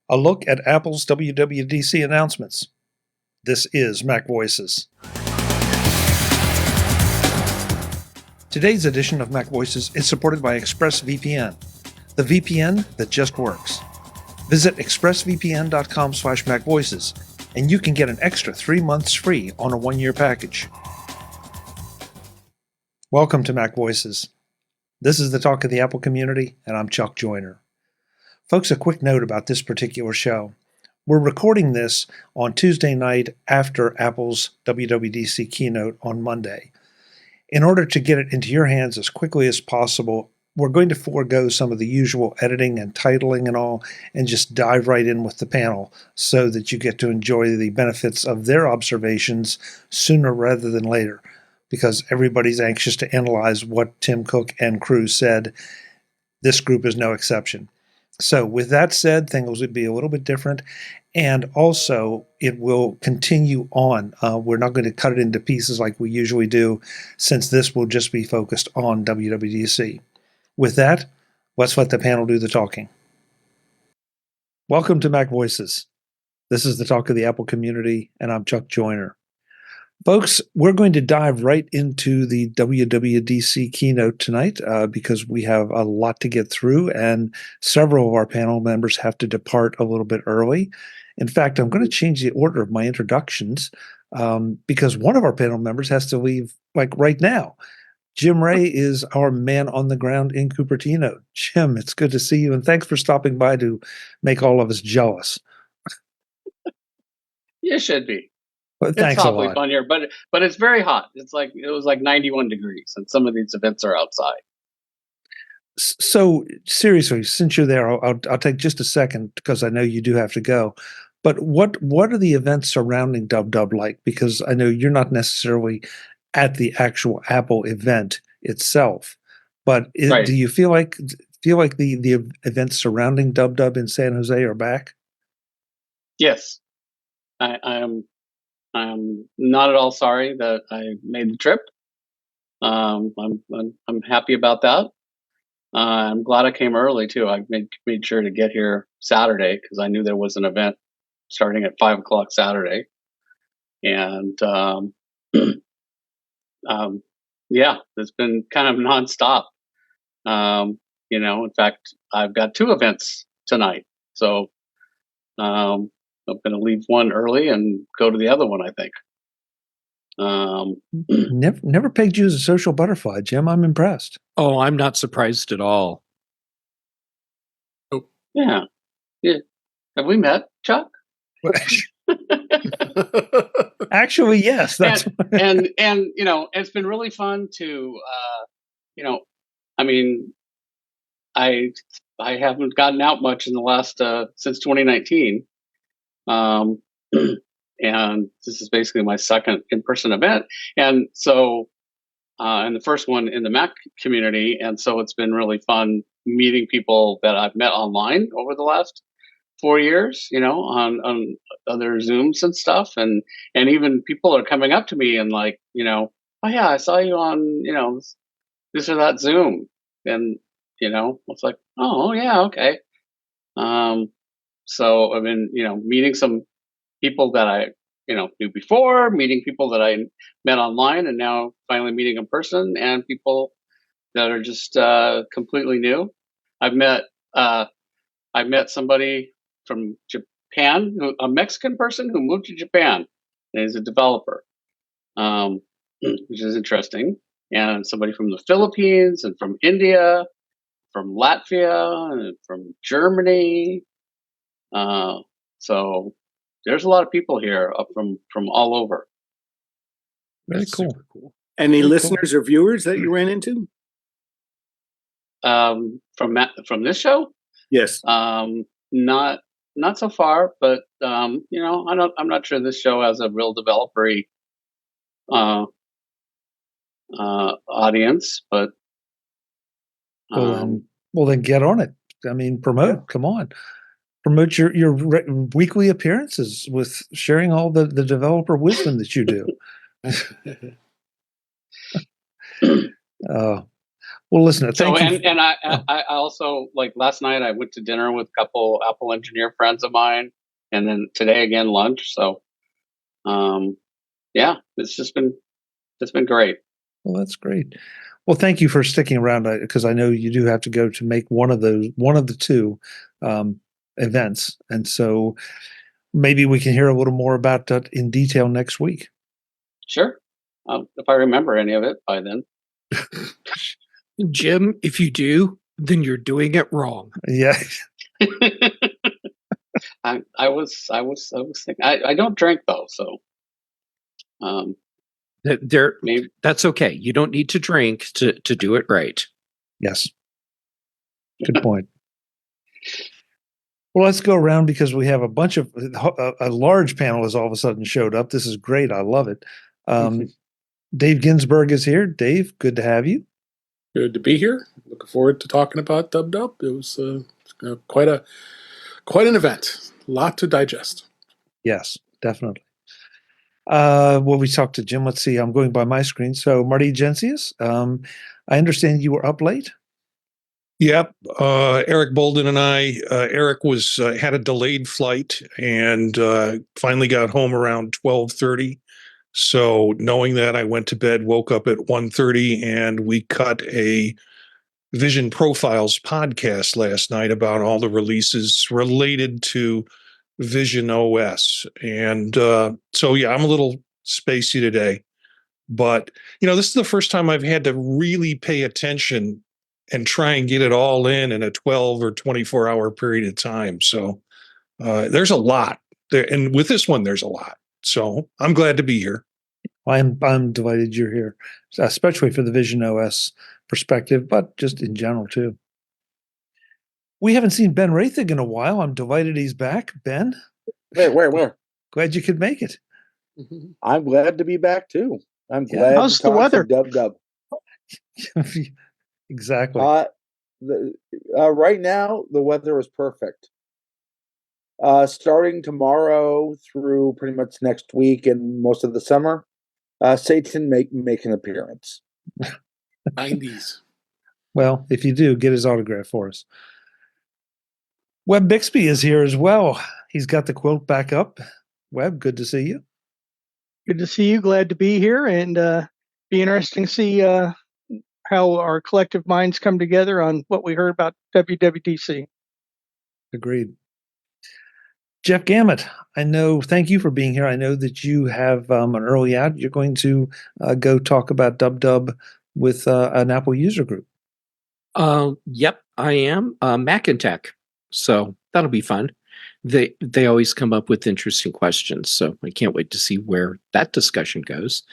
A look at Apple's WWDC announcements. This is Mac Voices. Today's edition of Mac Voices is supported by ExpressVPN, the VPN that just works. Visit expressvpn.com/MacVoices, and you can get an extra 3 months free on a 1-year package. Welcome to Mac Voices. This is the talk of the Apple community, and I'm Chuck Joyner. Folks, a quick note about this particular show. We're recording this on Tuesday night after Apple's WWDC Keynote on Monday. In order to get it into your hands as quickly as possible, we're going to forego some of the usual editing and titling and all, and just dive right in with the panel so that you get to enjoy the benefits of their observations sooner rather than later, because everybody's anxious to analyze what Tim Cook and crew said. This group is no exception. So with that said, things will be a little bit different, and also it will continue on. We're not going to cut it into pieces like we usually do, since this will just be focused on WWDC. With that, let's let the panel do the talking. Welcome to Mac Voices. This is the talk of the Apple community, and I'm Chuck Joyner. Folks, we're going to dive right into the WWDC keynote tonight because we have a lot to get through, and several of our panel members have to depart a little bit early. In fact, I'm going to change the order of my introductions because one of our panel members has to leave like right now. Jim Ray is our man on the ground in Cupertino. Jim, it's good to see you, and thanks for stopping by to make all of us jealous. You should be. Well, thanks a lot. It's awfully fun here, but it's very hot. It was like 91 degrees, and some of these events are outside. So seriously, since you're there, I'll take just a second because I know you do have to go. But what are the events surrounding WW like? Because I know you're not necessarily at the actual Apple event itself, but Right. Do you feel like the events surrounding WW in San Jose are back? Yes, I'm not at all sorry that I made the trip. I'm happy about that. I'm glad I came early too. I made sure to get here Saturday because I knew there was an event starting at 5 o'clock Saturday, and yeah, it's been kind of nonstop. In fact, I've got 2 events tonight, so I'm going to leave one early and go to the other one, I think. Never pegged you as a social butterfly, Jim. I'm impressed. Oh, I'm not surprised at all. Oh. Yeah. Have we met, Chuck? Actually, yes. That's and it's been really fun to I haven't gotten out much in the last since 2019. And this is basically my second in-person event. And so, and the first one in the Mac community. And so it's been really fun meeting people that I've met online over the last 4 years, on other Zooms and stuff. And even people are coming up to me and like, oh yeah, I saw you on, this or that Zoom. And, it's like, oh yeah, okay. So I've been, meeting some people that I, knew before, meeting people that I met online, and now finally meeting in person, and people that are just completely new. I've met somebody from Japan, a Mexican person who moved to Japan, and he's a developer, which is interesting. And somebody from the Philippines, and from India, from Latvia, and from Germany. So there's a lot of people here up from all over. Very cool. Any listeners or viewers that you ran into? From this show? Yes. Not so far, but I'm not sure this show has a real developer-y audience, but well, then get on it. I mean, promote. Yeah. Come on. Promote your weekly appearances with sharing all the developer wisdom that you do. Well, listen, So, thank you. and I also, like last night, I went to dinner with a couple Apple engineer friends of mine, and then today again lunch. So, yeah, it's been great. Well, that's great. Well, thank you for sticking around because I know you do have to go to make one of the two events, and so maybe we can hear a little more about that in detail next week. Sure, if I remember any of it by then. Jim, if you do, then you're doing it wrong. Yeah. I was thinking. I don't drink though, so maybe that's okay. You don't need to drink to do it right. Yes. Good point. Well, let's go around because we have a large panel has all of a sudden showed up. This is great. I love it. Dave Ginsburg is here. Dave, good to have you. Good to be here. Looking forward to talking about WWDC. It was quite an event. A lot to digest. Yes, definitely. Well, we talked to Jim. Let's see. I'm going by my screen. So, Marty Jencius, I understand you were up late. Yep. Eric Bolden and I. Eric had a delayed flight and finally got home around 12:30. So, knowing that, I went to bed, woke up at 1:30, and we cut a Vision Profiles podcast last night about all the releases related to Vision OS. And so, yeah, I'm a little spacey today. But, this is the first time I've had to really pay attention and try and get it all in a 12 or 24-hour period of time. So there's a lot there. And with this one, there's a lot. So I'm glad to be here. I'm delighted you're here, especially for the Vision OS perspective, but just in general, too. We haven't seen Ben Roethig in a while. I'm delighted he's back. Ben? Where? Glad you could make it. I'm glad to be back, too. I'm glad How's to the talk weather? some dub. Exactly. Right now, the weather is perfect. Starting tomorrow through pretty much next week and most of the summer, Satan make an appearance. 90s. Well, if you do, get his autograph for us. Webb Bixby is here as well. He's got the quote back up. Webb, good to see you. Good to see you. Glad to be here, and be interesting to see how our collective minds come together on what we heard about WWDC. Agreed. Jeff Gamet, thank you for being here. I know that you have an early out. You're going to go talk about WWDC with an Apple user group. Yep, I am. Mac and Tech. So that'll be fun. They always come up with interesting questions. So I can't wait to see where that discussion goes.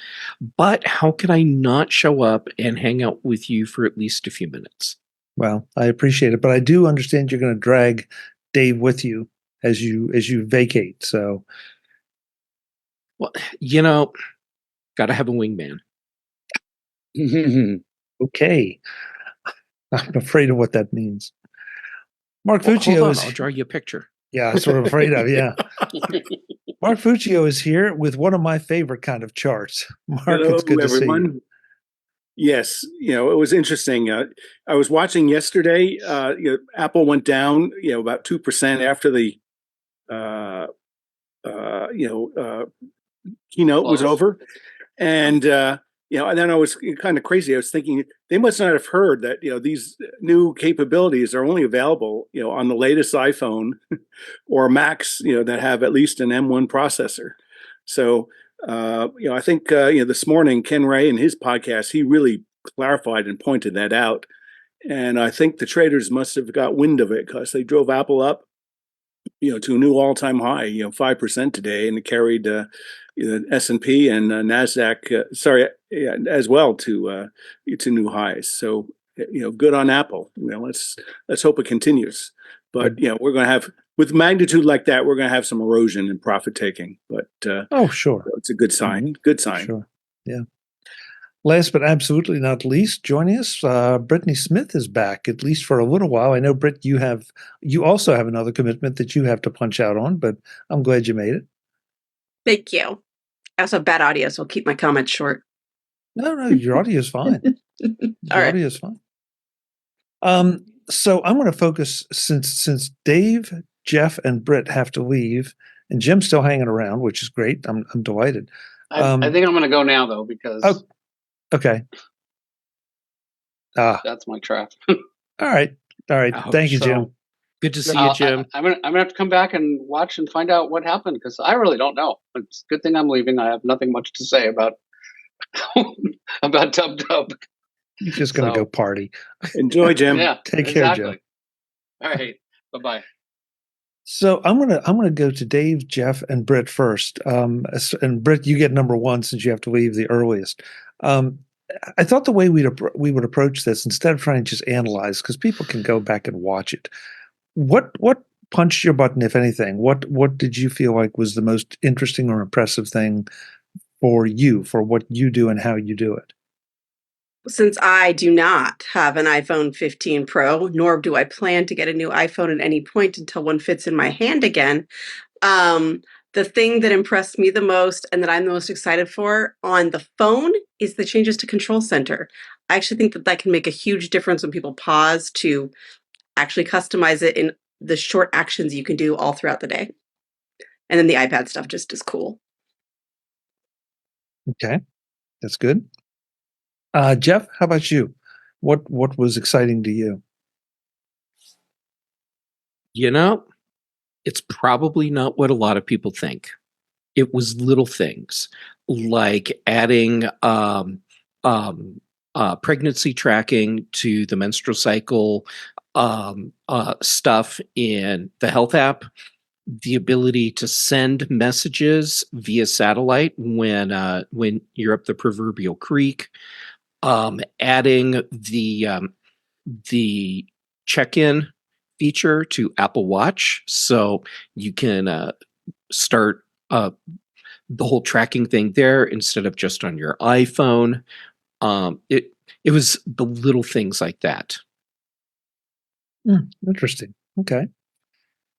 But how could I not show up and hang out with you for at least a few minutes? Well, I appreciate it, but I do understand you're going to drag Dave with you as you vacate. So, well, got to have a wingman. Okay. I'm afraid of what that means. Mark Fuccio hold on, is. I'll draw you a picture. Yeah, I'm sort of afraid of. Yeah. Mark Fuccio is here with one of my favorite kind of charts. Mark, Hello, it's good everyone. to see you. Yes, it was interesting. I was watching yesterday. Apple went down, about 2% after the, keynote was over, and and then I was kind of crazy. I was thinking they must not have heard that these new capabilities are only available on the latest iPhone or Macs that have at least an M1 processor. So. I think this morning Ken Ray in his podcast, he really clarified and pointed that out, and I think the traders must have got wind of it because they drove Apple up, to a new all-time high, 5% today, and it carried S&P and Nasdaq, as well to new highs. So good on Apple. Let's hope it continues. But we're going to have. With magnitude like that, we're going to have some erosion in profit taking, but sure, it's a good sign. Good sign. Sure, yeah. Last but absolutely not least, joining us, Brittany Smith is back at least for a little while. I know, Britt, you also have another commitment that you have to punch out on, but I'm glad you made it. Thank you. I also have bad audio, so I'll keep my comments short. No, your audio is fine. All right. Audio is fine. So I'm going to focus since Dave, Jeff, and Britt have to leave, and Jim's still hanging around, which is great. I'm delighted. I think I'm going to go now though because Okay. that's my trap. All right. Thank you, So, Jim. Good to see you, Jim. I'm gonna have to come back and watch and find out what happened because I really don't know. It's a good thing I'm leaving. I have nothing much to say about about Tub. You're just going to go party. Enjoy, Jim. Yeah, Take care, Jim. All right, bye. So I'm gonna go to Dave, Jeff, and Britt first. And Britt, you get number one since you have to leave the earliest. I thought the way we would approach this, instead of trying to just analyze, because people can go back and watch it. What punched your button, if anything? What did you feel like was the most interesting or impressive thing for you, for what you do and how you do it? Since I do not have an iPhone 15 Pro, nor do I plan to get a new iPhone at any point until one fits in my hand again, the thing that impressed me the most and that I'm the most excited for on the phone is the changes to Control Center. I actually think that can make a huge difference when people pause to actually customize it in the short actions you can do all throughout the day. And then the iPad stuff just is cool. Okay, that's good. Jeff, how about you? What was exciting to you? You know, it's probably not what a lot of people think. It was little things like adding pregnancy tracking to the menstrual cycle stuff in the health app, the ability to send messages via satellite when you're up the proverbial creek, adding the check-in feature to Apple Watch, so you can start the whole tracking thing there instead of just on your iPhone. It was the little things like that. Interesting. Okay,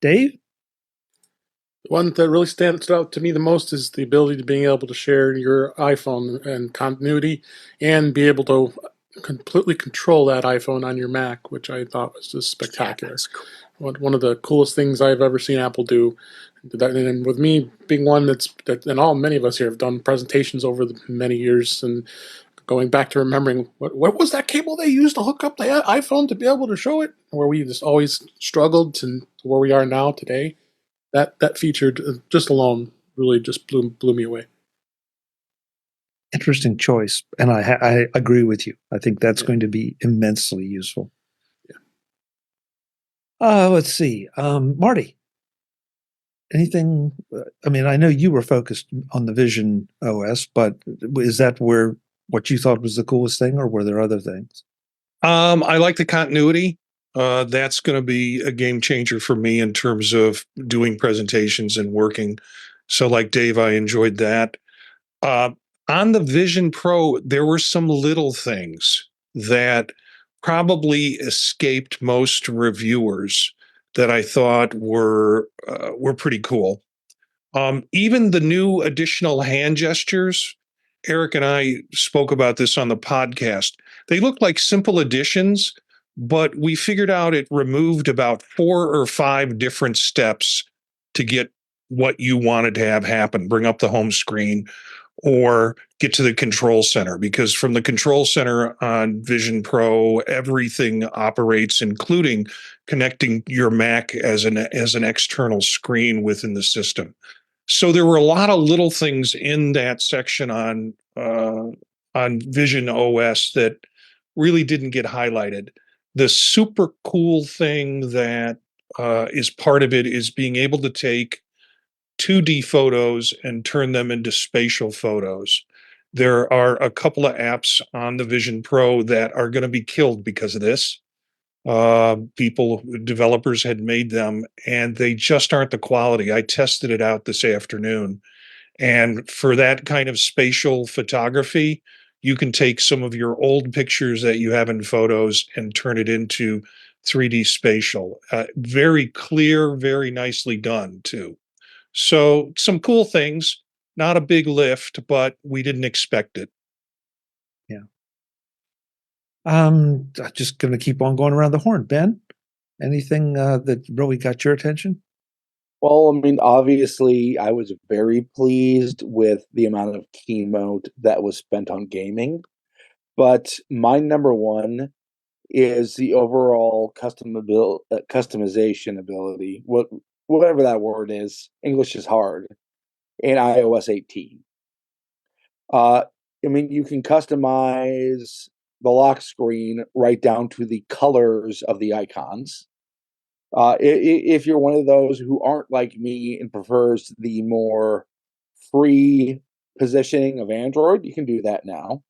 Dave. The one that really stands out to me the most is the ability to being able to share your iPhone and continuity and be able to completely control that iPhone on your Mac, which I thought was just spectacular. Yeah, cool. One of the coolest things I've ever seen Apple do. And with me being one and many of us here have done presentations over the many years, and going back to remembering what was that cable they used to hook up the iPhone to be able to show it, where we just always struggled to where we are now today. That feature just alone really just blew me away. Interesting choice, and I agree with you. I think that's going to be immensely useful. Yeah. Let's see, Marty. Anything? I mean, I know you were focused on the Vision OS, but is that what you thought was the coolest thing, or were there other things? I like the continuity. That's going to be a game changer for me in terms of doing presentations and working. So like Dave, I enjoyed that. On the Vision Pro, there were some little things that probably escaped most reviewers that I thought were pretty cool. Even the new additional hand gestures, Eric and I spoke about this on the podcast. They look like simple additions, but we figured out it removed about 4 or 5 different steps to get what you wanted to have happen. Bring up the home screen or get to the control center, because from the control center on Vision Pro, everything operates, including connecting your Mac as an external screen within the system. So there were a lot of little things in that section on Vision OS that really didn't get highlighted. The super cool thing that is part of it is being able to take 2D photos and turn them into spatial photos. There are a couple of apps on the Vision Pro that are going to be killed because of this. Developers had made them, and they just aren't the quality. I tested it out this afternoon. And for that kind of spatial photography, you can take some of your old pictures that you have in photos and turn it into 3D spatial. Very clear, very nicely done, too. So some cool things, not a big lift, but we didn't expect it. Yeah. I'm just going to keep on going around the horn. Ben, anything that really got your attention? Well, I mean, obviously, I was very pleased with the amount of Keynote that was spent on gaming, but my number one is the overall customization ability. Whatever that word is, English is hard. In iOS 18, I mean, you can customize the lock screen right down to the colors of the icons. If you're one of those who aren't like me and prefers the more free positioning of Android, you can do that now.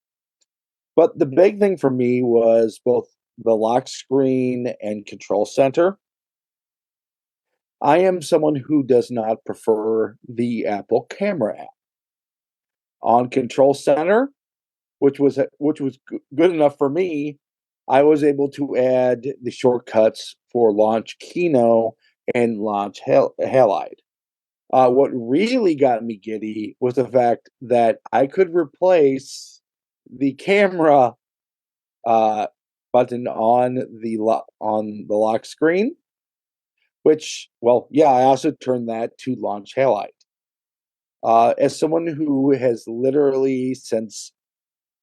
But the big thing for me was both the lock screen and control center. I am someone who does not prefer the Apple Camera app. On Control Center, which was good enough for me, I was able to add the shortcuts for Launch Keynote and Launch Halide. What really got me giddy was the fact that I could replace the camera button on the lock screen, which, well, yeah, I also turned that to Launch Halide. As someone who has literally, since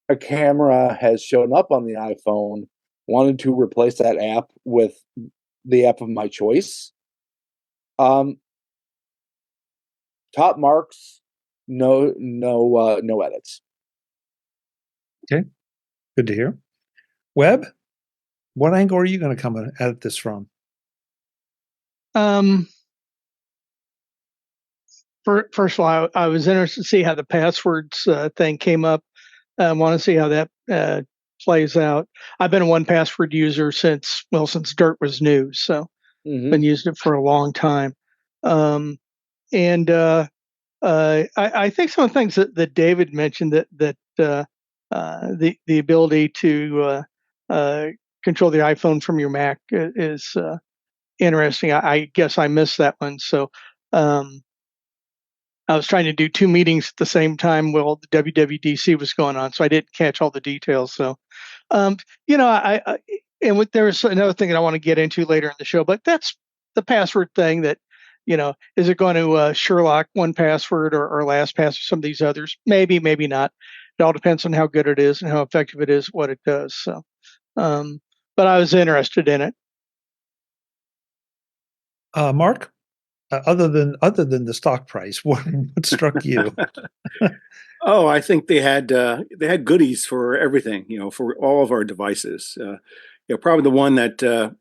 a camera has shown up on the iPhone, wanted to replace that app with the app of my choice. Top marks, no edits. Okay, good to hear. Webb, what angle are you going to come at this from? First of all, I was interested to see how the passwords thing came up. I want to see how that plays out. I've been a 1Password user since Dirt was new, so been using it for a long time. I think some of the things that David mentioned that the ability to control the iPhone from your Mac is interesting. I guess I missed that one. So I was trying to do two meetings at the same time while the WWDC was going on, so I didn't catch all the details. So, and there was another thing that I want to get into later in the show, but that's the password thing that, is it going to Sherlock 1Password or LastPass or some of these others? Maybe, maybe not. It all depends on how good it is and how effective it is, what it does. So, but I was interested in it. Mark, other than the stock price, what struck you? Oh, I think they had goodies for everything, for all of our devices. Probably the one that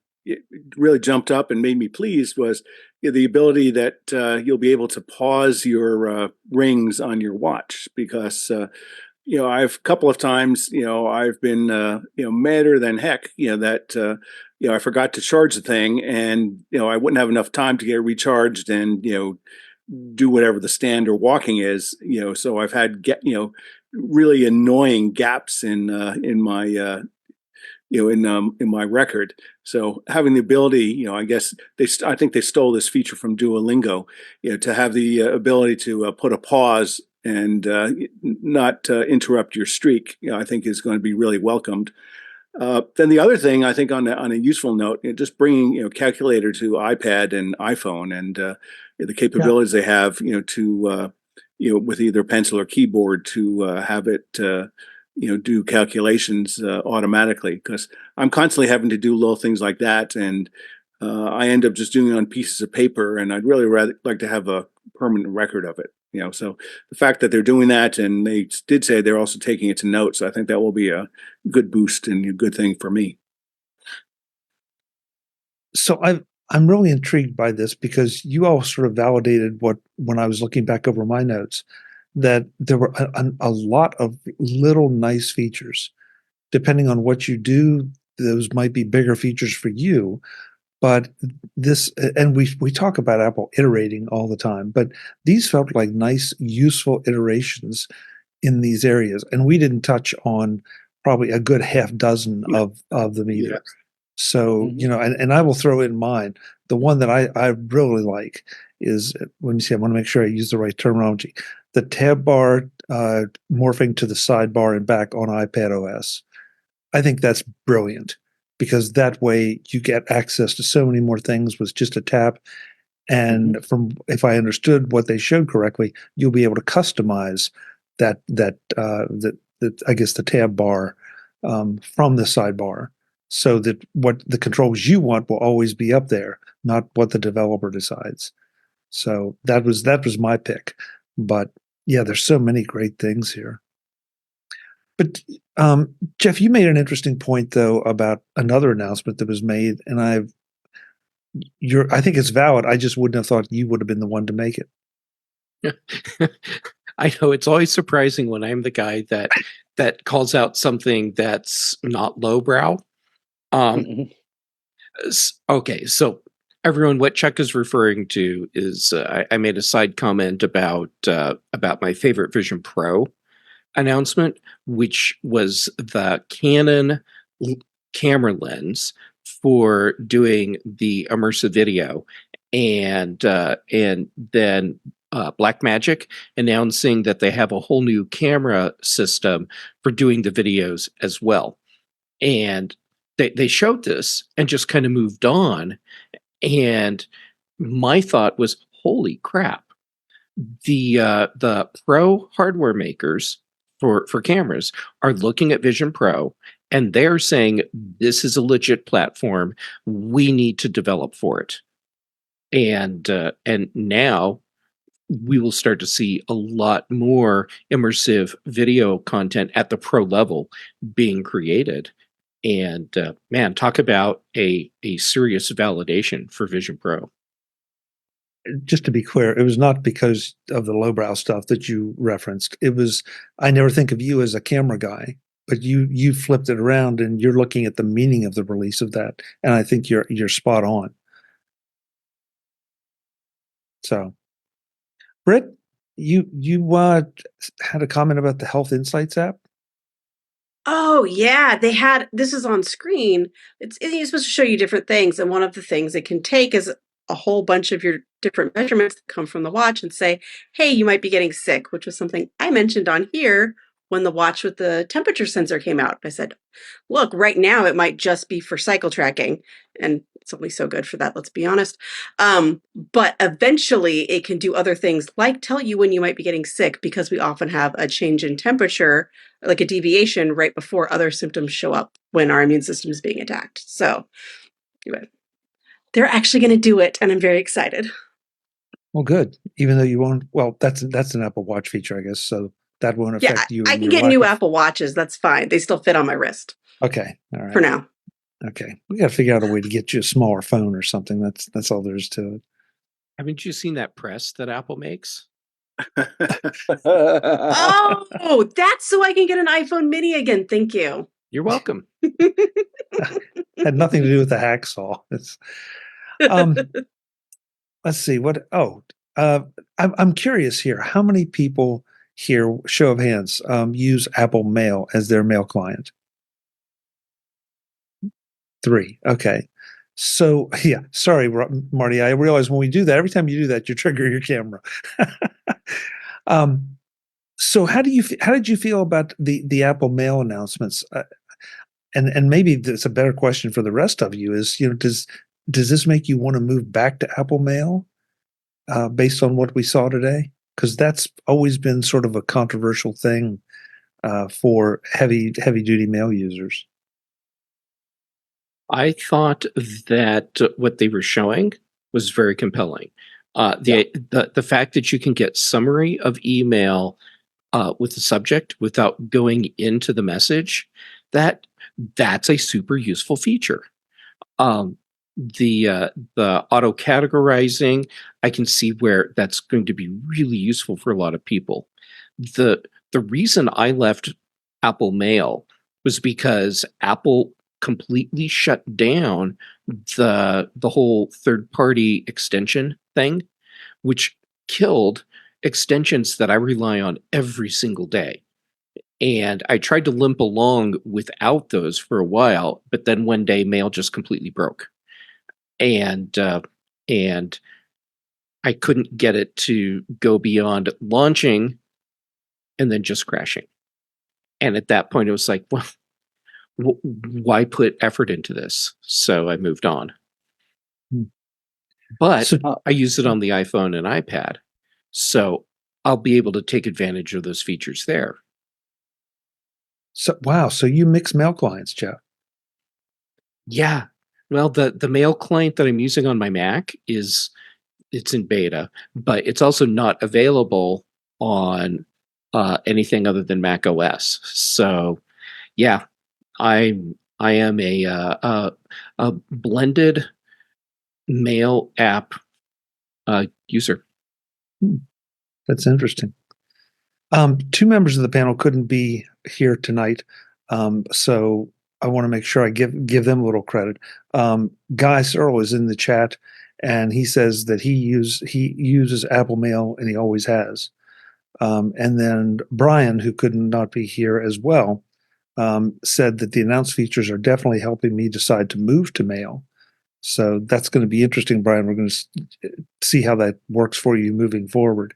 really jumped up and made me pleased was the ability that you'll be able to pause your rings on your watch, because I've a couple of times, I've been madder than heck, that I forgot to charge the thing, and I wouldn't have enough time to get recharged and do whatever the stand or walking is, so I've had really annoying gaps in my in my record. So having the ability, I guess I think they stole this feature from Duolingo, to have the ability to put a pause and not interrupt your streak, I think is going to be really welcomed. Then the other thing, I think, on a useful note, just bringing calculator to iPad and iPhone, and the capabilities they have, to with either pencil or keyboard to have it do calculations automatically, because I'm constantly having to do little things like that, and I end up just doing it on pieces of paper, and I'd really rather like to have a permanent record of it. So the fact that they're doing that, and they did say they're also taking it to notes, I think that will be a good boost and a good thing for me. So I'm really intrigued by this, because you all sort of validated when I was looking back over my notes, that there were a lot of little nice features. Depending on what you do, those might be bigger features for you. But this, and we talk about Apple iterating all the time, but these felt like nice, useful iterations in these areas. And we didn't touch on probably a good half dozen of them either. Yeah. So, and I will throw in mine. The one that I really like is, let me see, I want to make sure I use the right terminology. The tab bar morphing to the sidebar and back on iPad OS. I think that's brilliant, because that way you get access to so many more things with just a tap. And from, if I understood what they showed correctly, you'll be able to customize that I guess the tab bar from the sidebar, so that what the controls you want will always be up there, not what the developer decides. So that was my pick. But yeah, there's so many great things here. But Jeff, you made an interesting point though about another announcement that was made, and I think it's valid. I just wouldn't have thought you would have been the one to make it. I know it's always surprising when I'm the guy that calls out something that's not lowbrow. Okay, so everyone, what Chuck is referring to is I made a side comment about my favorite Vision Pro announcement, which was the Canon camera lens for doing the immersive video, and then Blackmagic announcing that they have a whole new camera system for doing the videos as well. And they showed this and just kind of moved on. And my thought was, holy crap, the pro hardware makers for cameras are looking at Vision Pro, and they're saying, this is a legit platform. We need to develop for it. And now we will start to see a lot more immersive video content at the pro level being created. And man, talk about a serious validation for Vision Pro. Just to be clear, it was not because of the lowbrow stuff that you referenced. It was, I never think of you as a camera guy, but you flipped it around and you're looking at the meaning of the release of that. And I think you're spot on. So, Britt, you had a comment about the Health Insights app? Oh yeah, this is on screen. It's supposed to show you different things, and one of the things it can take is a whole bunch of your different measurements that come from the watch and say, hey, you might be getting sick, which was something I mentioned on here when the watch with the temperature sensor came out. I said, look, right now it might just be for cycle tracking, and it's only so good for that, let's be honest. But eventually it can do other things like tell you when you might be getting sick, because we often have a change in temperature, like a deviation right before other symptoms show up when our immune system is being attacked. So anyway, they're actually going to do it, and I'm very excited. Well, good. Even though you won't, well, that's an Apple Watch feature, I guess. So that won't affect you. I can get new Apple Watches. That's fine. They still fit on my wrist. Okay. All right. For now. Okay. We got to figure out a way to get you a smaller phone or something. That's all there is to it. Haven't you seen that press that Apple makes? Oh, that's so I can get an iPhone mini again. Thank you. You're welcome. Had nothing to do with the hacksaw. It's let's see what. I'm curious here. How many people here, show of hands, use Apple Mail as their mail client? 3. Okay. So yeah, sorry, Marty. I realize when we do that, every time you do that, you trigger your camera. So how did you feel about the Apple Mail announcements? And maybe that's a better question for the rest of you is, does this make you want to move back to Apple Mail based on what we saw today? Because that's always been sort of a controversial thing for heavy duty mail users. I thought that what they were showing was very compelling. The fact that you can get summary of email with the subject without going into the message, that's a super useful feature. The auto categorizing, I can see where that's going to be really useful for a lot of people. The reason I left Apple Mail was because Apple completely shut down the whole third-party extension thing, which killed extensions that I rely on every single day. And I tried to limp along without those for a while, but then one day Mail just completely broke. And I couldn't get it to go beyond launching and then just crashing. And at that point, it was like, well, why put effort into this? So I moved on. Hmm. But So, I use it on the iPhone and iPad. So I'll be able to take advantage of those features there. wow. So you mix mail clients, Jeff. Yeah. Well, the mail client that I'm using on my Mac it's in beta, but it's also not available on anything other than Mac OS. So yeah, I am a blended mail app user. That's interesting. Two members of the panel couldn't be here tonight, so I want to make sure I give them a little credit. Guy Searle is in the chat, and he says that he uses Apple Mail and he always has. And then Brian, who could not be here as well, said that the announced features are definitely helping me decide to move to Mail. So that's going to be interesting, Brian. We're going to see how that works for you moving forward.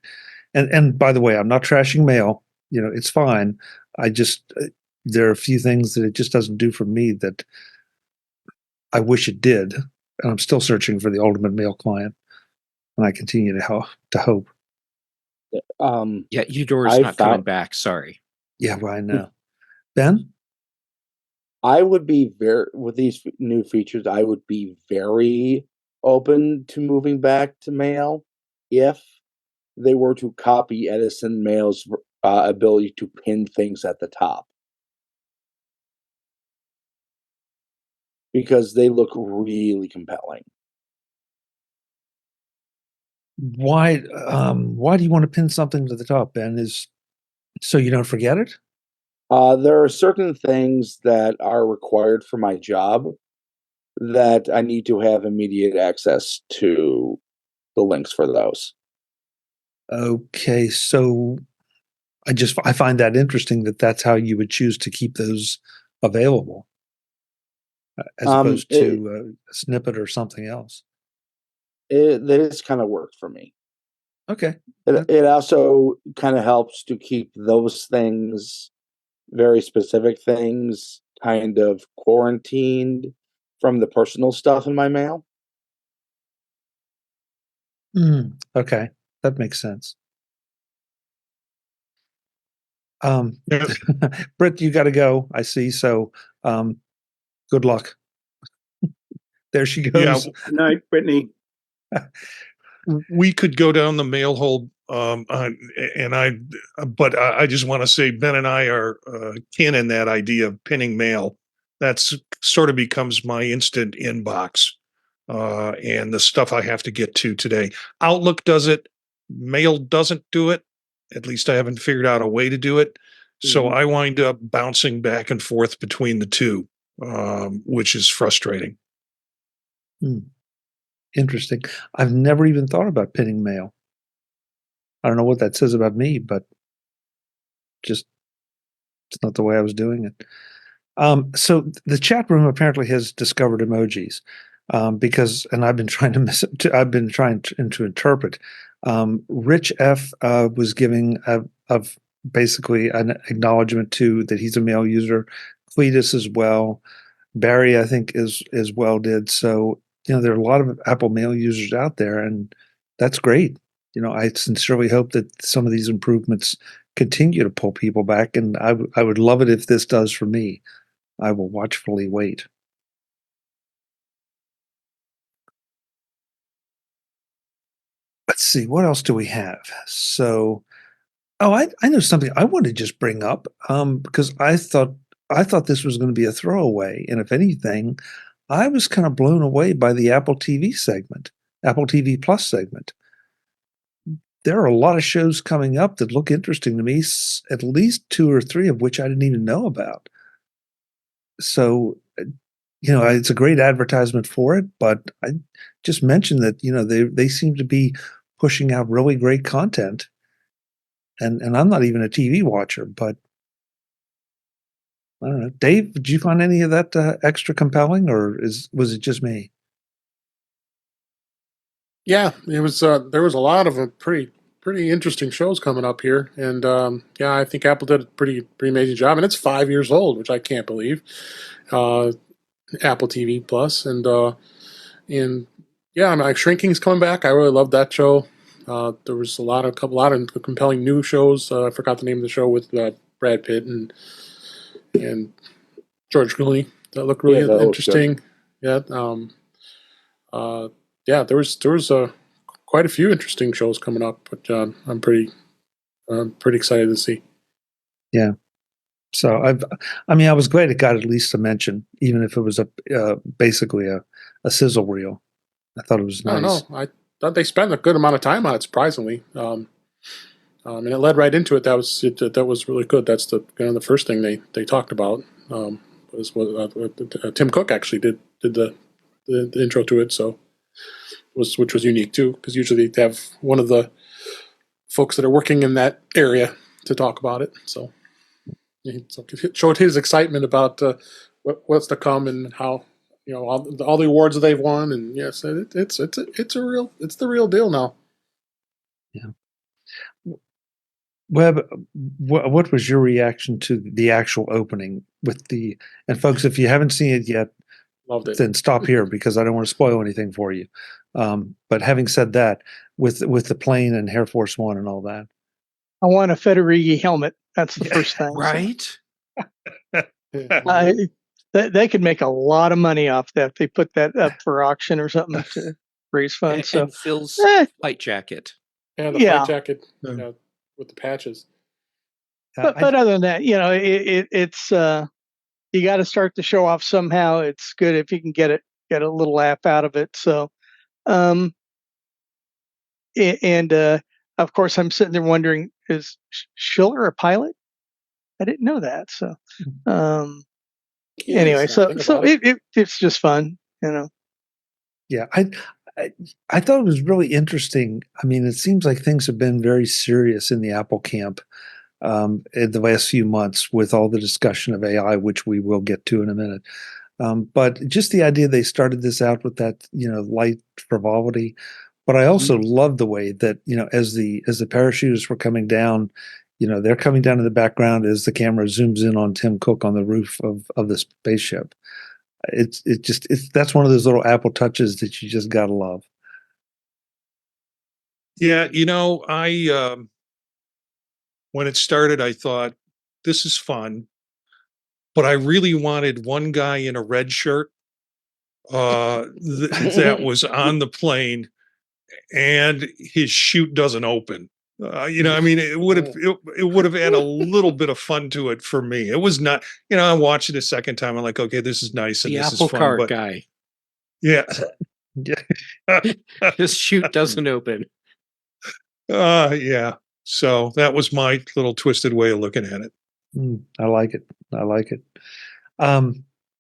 And by the way, I'm not trashing Mail. It's fine. I just there are a few things that it just doesn't do for me that I wish it did, and I'm still searching for the ultimate Mail client, and I continue to hope. Yeah, Eudora's not coming back. Sorry. Yeah, well, I know. Ben? I would be with these new features, I would be very open to moving back to Mail if they were to copy Edison Mail's ability to pin things at the top. Because they look really compelling. Why do you want to pin something to the top, Ben? Is so you don't forget it? There are certain things that are required for my job that I need to have immediate access to the links for those. Okay, so I find that interesting that that's how you would choose to keep those available, as opposed to a snippet or something else. That has kind of worked for me. Okay. It also kind of helps to keep those things, very specific things, kind of quarantined from the personal stuff in my mail. Okay, that makes sense. Britt, you got to go. I see. So, good luck. There she goes. Yeah. Good night, Brittany. We could go down the mail hole, but I just want to say Ben and I are kin in that idea of pinning mail. That's sort of becomes my instant inbox, and the stuff I have to get to today. Outlook does it. Mail doesn't do it. At least I haven't figured out a way to do it. So I wind up bouncing back and forth between the two, which is frustrating. Interesting. I've never even thought about pinning mail. I don't know what that says about me, but just it's not the way I was doing it. So the chat room apparently has discovered emojis because, and I've been trying to interpret. Rich F was giving basically an acknowledgement to that he's a mail user. Cletus as well. Barry, I think, as well did. So there are a lot of Apple Mail users out there, and that's great. I sincerely hope that some of these improvements continue to pull people back, and I would love it if this does for me. I will watchfully wait. Let's see, what else do we have? So, I know something I want to just bring up because I thought this was going to be a throwaway, and if anything, I was kind of blown away by the Apple TV segment, Apple TV Plus segment. There are a lot of shows coming up that look interesting to me, at least 2 or 3 of which I didn't even know about. So, it's a great advertisement for it, but I just mentioned that, they seem to be pushing out really great content. And I'm not even a TV watcher, but I don't know. Dave, did you find any of that extra compelling, or was it just me? Yeah, it was. There was a lot of pretty pretty interesting shows coming up here, and yeah, I think Apple did a pretty amazing job, and it's 5 years old, which I can't believe. Apple TV Plus, and yeah, I mean, Shrinking's coming back. I really love that show. There was a lot of compelling new shows. I forgot the name of the show with Brad Pitt and George Clooney that looked really interesting. Yeah, yeah, there was quite a few interesting shows coming up, but I'm pretty excited to see. Yeah. So I was glad it got at least a mention, even if it was basically a sizzle reel. I thought it was nice. I don't know. I thought they spent a good amount of time on it, surprisingly. And it led right into it. That was really good. That's the first thing they talked about. Tim Cook actually did the intro to it, so which was unique too, because usually they have one of the folks that are working in that area to talk about it. So he showed his excitement about what's to come and how all the awards that they've won, and yes, it's the real deal now. Yeah. Webb, what was your reaction to the actual opening and folks, if you haven't seen it yet, loved it. Then stop here because I don't want to spoil anything for you. But having said that, with the plane and Air Force One and all that, I want a Federighi helmet. That's the first thing. Right? They could make a lot of money off that. They put that up for auction or something to raise funds. And Phil's flight jacket. Yeah, the flight jacket with the patches. But other than that, it's you got to start the show off somehow. It's good if you can get a little laugh out of it. So, and of course, I'm sitting there wondering, is Schiller a pilot? I didn't know that. So, anyway, so it's just fun, Yeah, I thought it was really interesting. I mean, it seems like things have been very serious in the Apple camp in the last few months with all the discussion of AI, which we will get to in a minute. But just the idea they started this out with that, light frivolity. But I also love the way that, as the parachutists were coming down, they're coming down in the background as the camera zooms in on Tim Cook on the roof of the spaceship. That's one of those little Apple touches that you just gotta love. Yeah, I when it started, I thought this is fun, but I really wanted one guy in a red shirt that was on the plane, and his chute doesn't open. I mean, it would have added a little bit of fun to it for me. It was not, I watched it a second time. I'm like, okay, this is nice and the this Apple is fun. Cart but guy. Yeah, His chute doesn't open. Yeah. So that was my little twisted way of looking at it. I like it.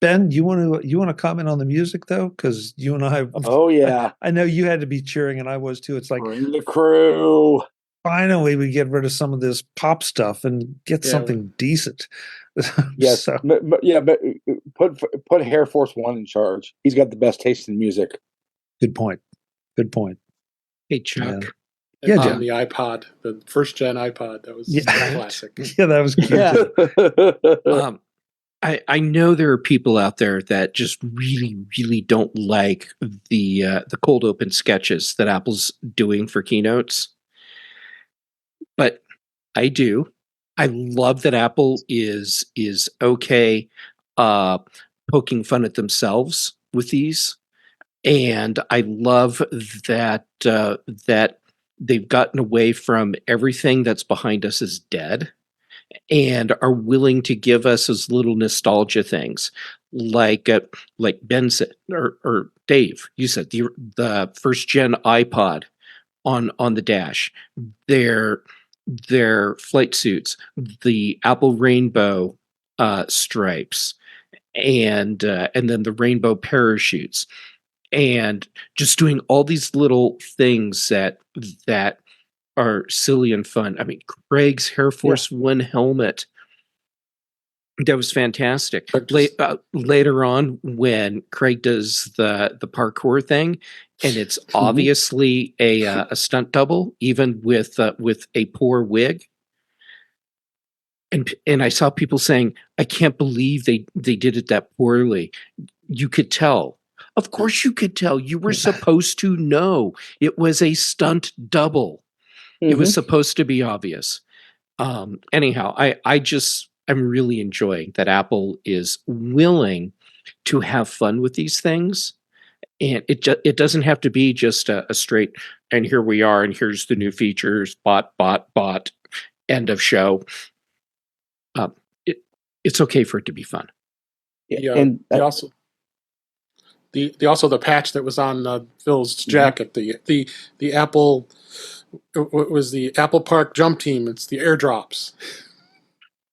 Ben, you want to comment on the music though, because you and I. Oh yeah, I know you had to be cheering, and I was too. It's like bring the crew. Finally, we get rid of some of this pop stuff and get something decent. Yes, but put Air Force One in charge. He's got the best taste in music. Good point. Hey, Chuck. Yeah, on the iPod, the first gen iPod. That was classic. Yeah, that was cute. Yeah. I know there are people out there that just really, really don't like the cold open sketches that Apple's doing for keynotes, but I do. I love that Apple is okay poking fun at themselves with these, and I love that that they've gotten away from everything that's behind us is dead and are willing to give us as little nostalgia things like Ben said, or Dave, you said the first gen iPod on the dash, their flight suits, the Apple Rainbow stripes, and then the rainbow parachutes, and just doing all these little things that are silly and fun. I mean, Craig's Air Force One helmet. That was fantastic. But just- Later on, when Craig does the parkour thing, and it's obviously a stunt double, even with a poor wig, and I saw people saying, "I can't believe they did it that poorly." You could tell. Of course, you could tell. You were supposed to know it was a stunt double. It was supposed to be obvious. Anyhow, I'm really enjoying that Apple is willing to have fun with these things, and it doesn't have to be just a straight. And here we are, and here's the new features. Bot, end of show. It's okay for it to be fun. Yeah, and also the patch that was on Phil's jacket, the Apple, what was the Apple Park Jump Team? It's the airdrops.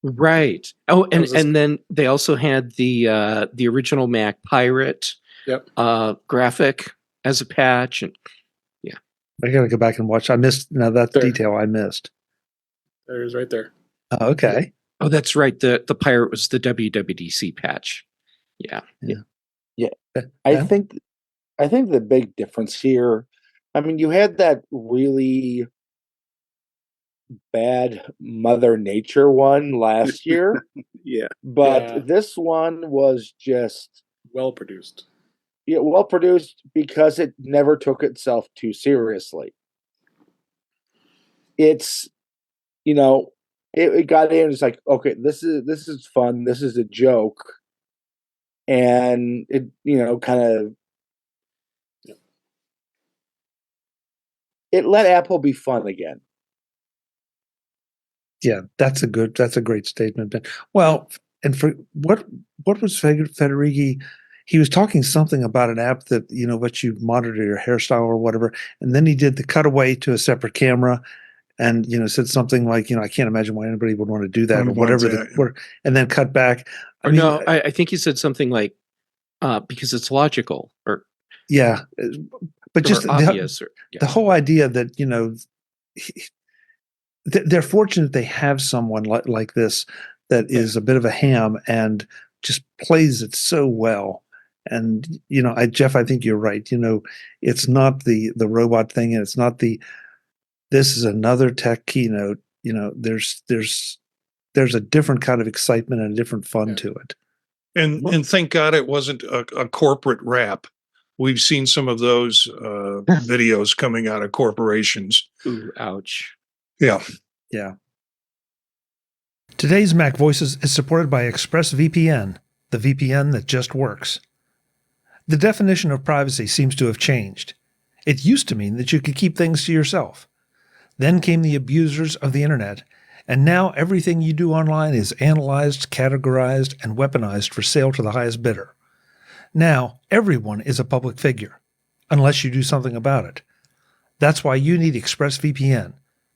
Right. Oh, and then they also had the original Mac Pirate graphic as a patch, and I gotta go back and watch. I missed that detail. I missed. There it is, right there. Oh, okay. Oh, that's right. The Pirate was the WWDC patch. Yeah. I think the big difference here, I mean, you had that really bad Mother Nature one last year. But this one was just well produced. Yeah, well produced because it never took itself too seriously. It's, it got in. It's like, okay, this is fun. This is a joke, and it, kind of, it let Apple be fun again. Yeah, that's a great statement, Ben. Well, and for what was Federighi? He was talking something about an app that what you monitor your hairstyle or whatever, and then he did the cutaway to a separate camera, and said something like, I can't imagine why anybody would want to do that or whatever, and then cut back. I think he said something like, because it's logical, or but just obvious, the whole idea that they're fortunate they have someone like this that is a bit of a ham and just plays it so well. And Jeff, I think you're right. It's not the robot thing, and it's not this is another tech keynote. There's a different kind of excitement and a different fun to it. And thank God it wasn't a corporate rap. We've seen some of those videos coming out of corporations. Ooh, ouch. Yeah. Today's Mac Voices is supported by ExpressVPN, the VPN that just works. The definition of privacy seems to have changed. It used to mean that you could keep things to yourself. Then came the abusers of the internet, and now everything you do online is analyzed, categorized, and weaponized for sale to the highest bidder. Now, everyone is a public figure, unless you do something about it. That's why you need ExpressVPN,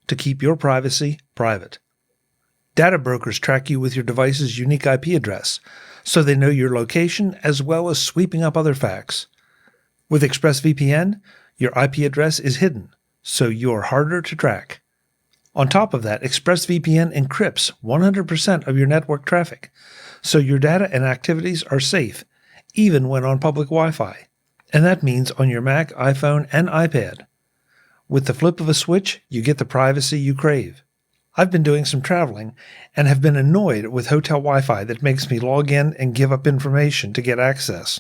to keep your privacy private. Data brokers track you with your device's unique IP address, so they know your location as well as sweeping up other facts. With ExpressVPN, your IP address is hidden, so you're harder to track. On top of that, ExpressVPN encrypts 100% of your network traffic, so your data and activities are safe, even when on public Wi-Fi. And that means on your Mac, iPhone, and iPad. With the flip of a switch, you get the privacy you crave. I've been doing some traveling and have been annoyed with hotel Wi-Fi that makes me log in and give up information to get access.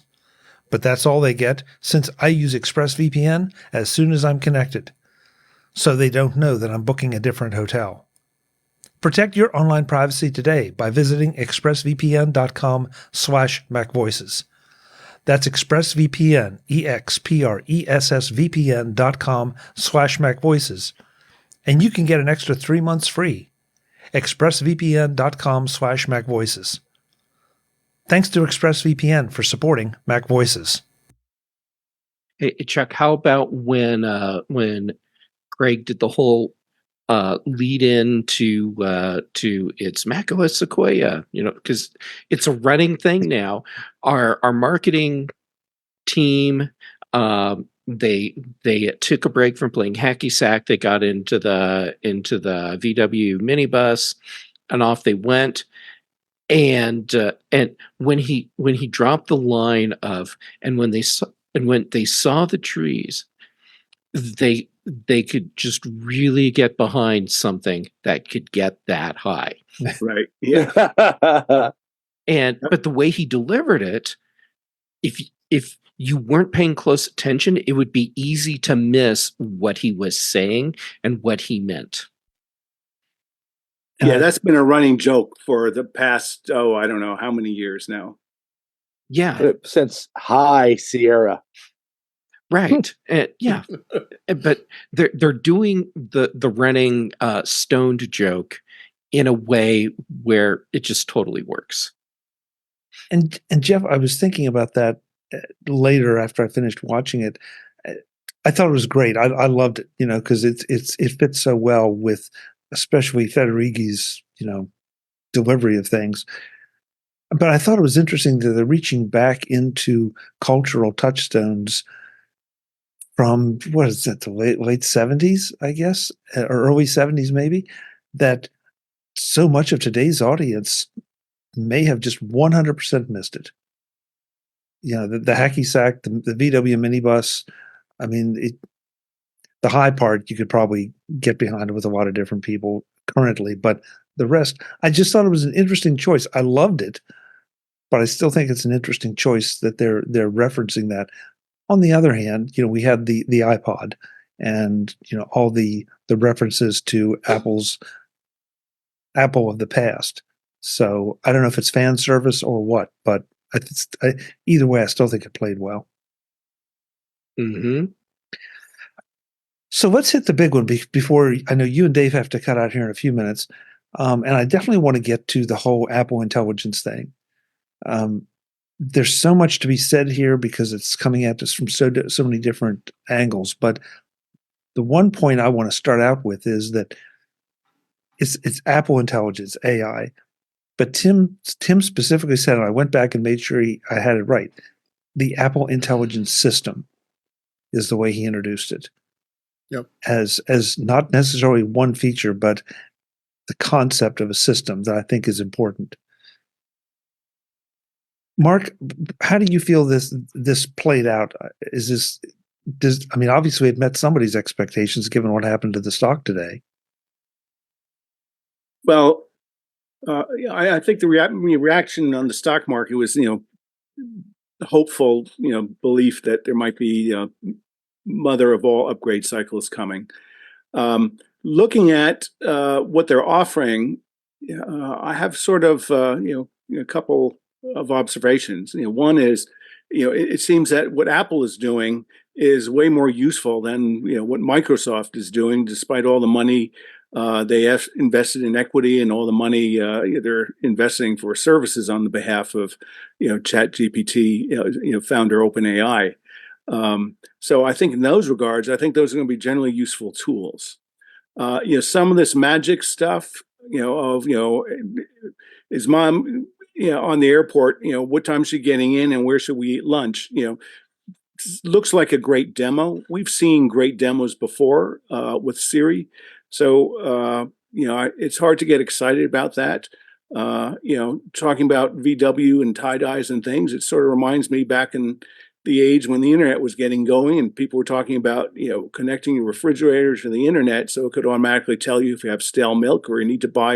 But that's all they get, since I use ExpressVPN as soon as I'm connected, so they don't know that I'm booking a different hotel. Protect your online privacy today by visiting expressvpn.com/MacVoices. That's ExpressVPN, expressvpn.com/MacVoices. And you can get an extra 3 months free. expressvpn.com/MacVoices. Thanks to ExpressVPN for supporting Mac Voices. Hey, Chuck, how about when Greg did the whole lead in to its macOS Sequoia, because it's a running thing now. Our marketing team, they took a break from playing hacky sack. They got into the VW minibus, and off they went. And when he dropped the line of when they saw the trees, they could just really get behind something that could get that high. Right. Yeah. But the way he delivered it, if you weren't paying close attention, it would be easy to miss what he was saying and what he meant. Yeah, that's been a running joke for the past, I don't know how many years now. Yeah. Since High Sierra. Right. Yeah. But they're doing the running stoned joke in a way where it just totally works. And Jeff, I was thinking about that later after I finished watching it. I thought it was great. I loved it, because it fits so well with especially Federighi's, delivery of things. But I thought it was interesting that they're reaching back into cultural touchstones from, what is that, the late 70s, I guess, or early 70s maybe, that so much of today's audience may have just 100% missed it. The hacky sack, the VW minibus. I mean, the high part you could probably get behind with a lot of different people currently, but the rest, I just thought it was an interesting choice. I loved it, but I still think it's an interesting choice that they're referencing that. On the other hand, we had the iPod and all the references to Apple of the past. So I don't know if it's fan service or what, but either way, I still think it played well. Mm-hmm. So let's hit the big one before I know you and Dave have to cut out here in a few minutes. And I definitely want to get to the whole Apple Intelligence thing. There's so much to be said here because it's coming at us from so many different angles. But the one point I want to start out with is that it's Apple Intelligence, AI. But Tim specifically said, and I went back and made sure I had it right, the Apple Intelligence System is the way he introduced it. Yep. As not necessarily one feature, but the concept of a system that I think is important. Mark, how do you feel this played out? Obviously it met somebody's expectations given what happened to the stock today. Well, I think the reaction on the stock market was, hopeful, belief that there might be mother of all upgrade cycles coming. Looking at what they're offering, I have sort of a couple of observations. One is, it seems that what Apple is doing is way more useful than what Microsoft is doing, despite all the money they have invested in equity and all the money they're investing for services on the behalf of ChatGPT, founder OpenAI. So I think in those regards, I think those are going to be generally useful tools. Some of this magic stuff, is mom, on the airport, what time is she getting in and where should we eat lunch? Looks like a great demo. We've seen great demos before with Siri. So, it's hard to get excited about that. Talking about VW and tie-dyes and things, it sort of reminds me back in the age when the internet was getting going and people were talking about, connecting your refrigerator to the internet so it could automatically tell you if you have stale milk or you need to buy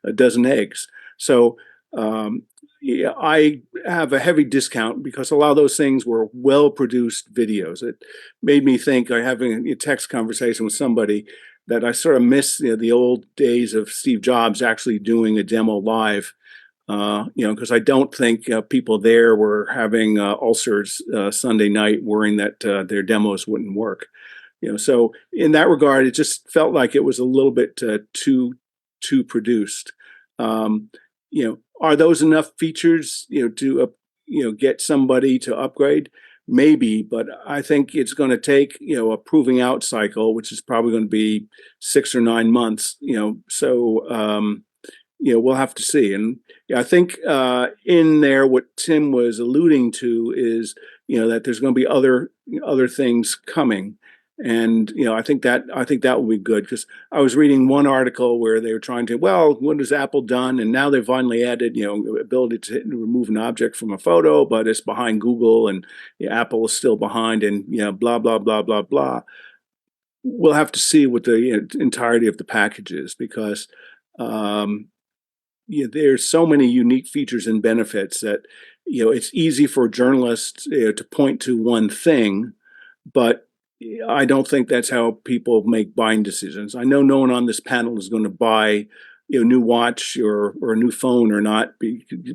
a dozen eggs. So I have a heavy discount because a lot of those things were well-produced videos. It made me think, having a text conversation with somebody, that I sort of miss the old days of Steve Jobs actually doing a demo live. Because I don't think people there were having ulcers Sunday night worrying that their demos wouldn't work. So in that regard, it just felt like it was a little bit too produced. Are those enough features to get somebody to upgrade? Maybe, but I think it's going to take a proving out cycle, which is probably going to be 6 or 9 months. So we'll have to see. And I think in there, what Tim was alluding to is, that there's going to be other things coming. And I think that will be good, because I was reading one article where they were trying to, well, what has Apple done? And now they've finally added, ability to remove an object from a photo, but it's behind Google, and Apple is still behind, and blah blah blah blah blah. We'll have to see what the entirety of the package is, because there's so many unique features and benefits that it's easy for journalists to point to one thing, but I don't think that's how people make buying decisions. I know no one on this panel is going to buy a new watch or a new phone or not,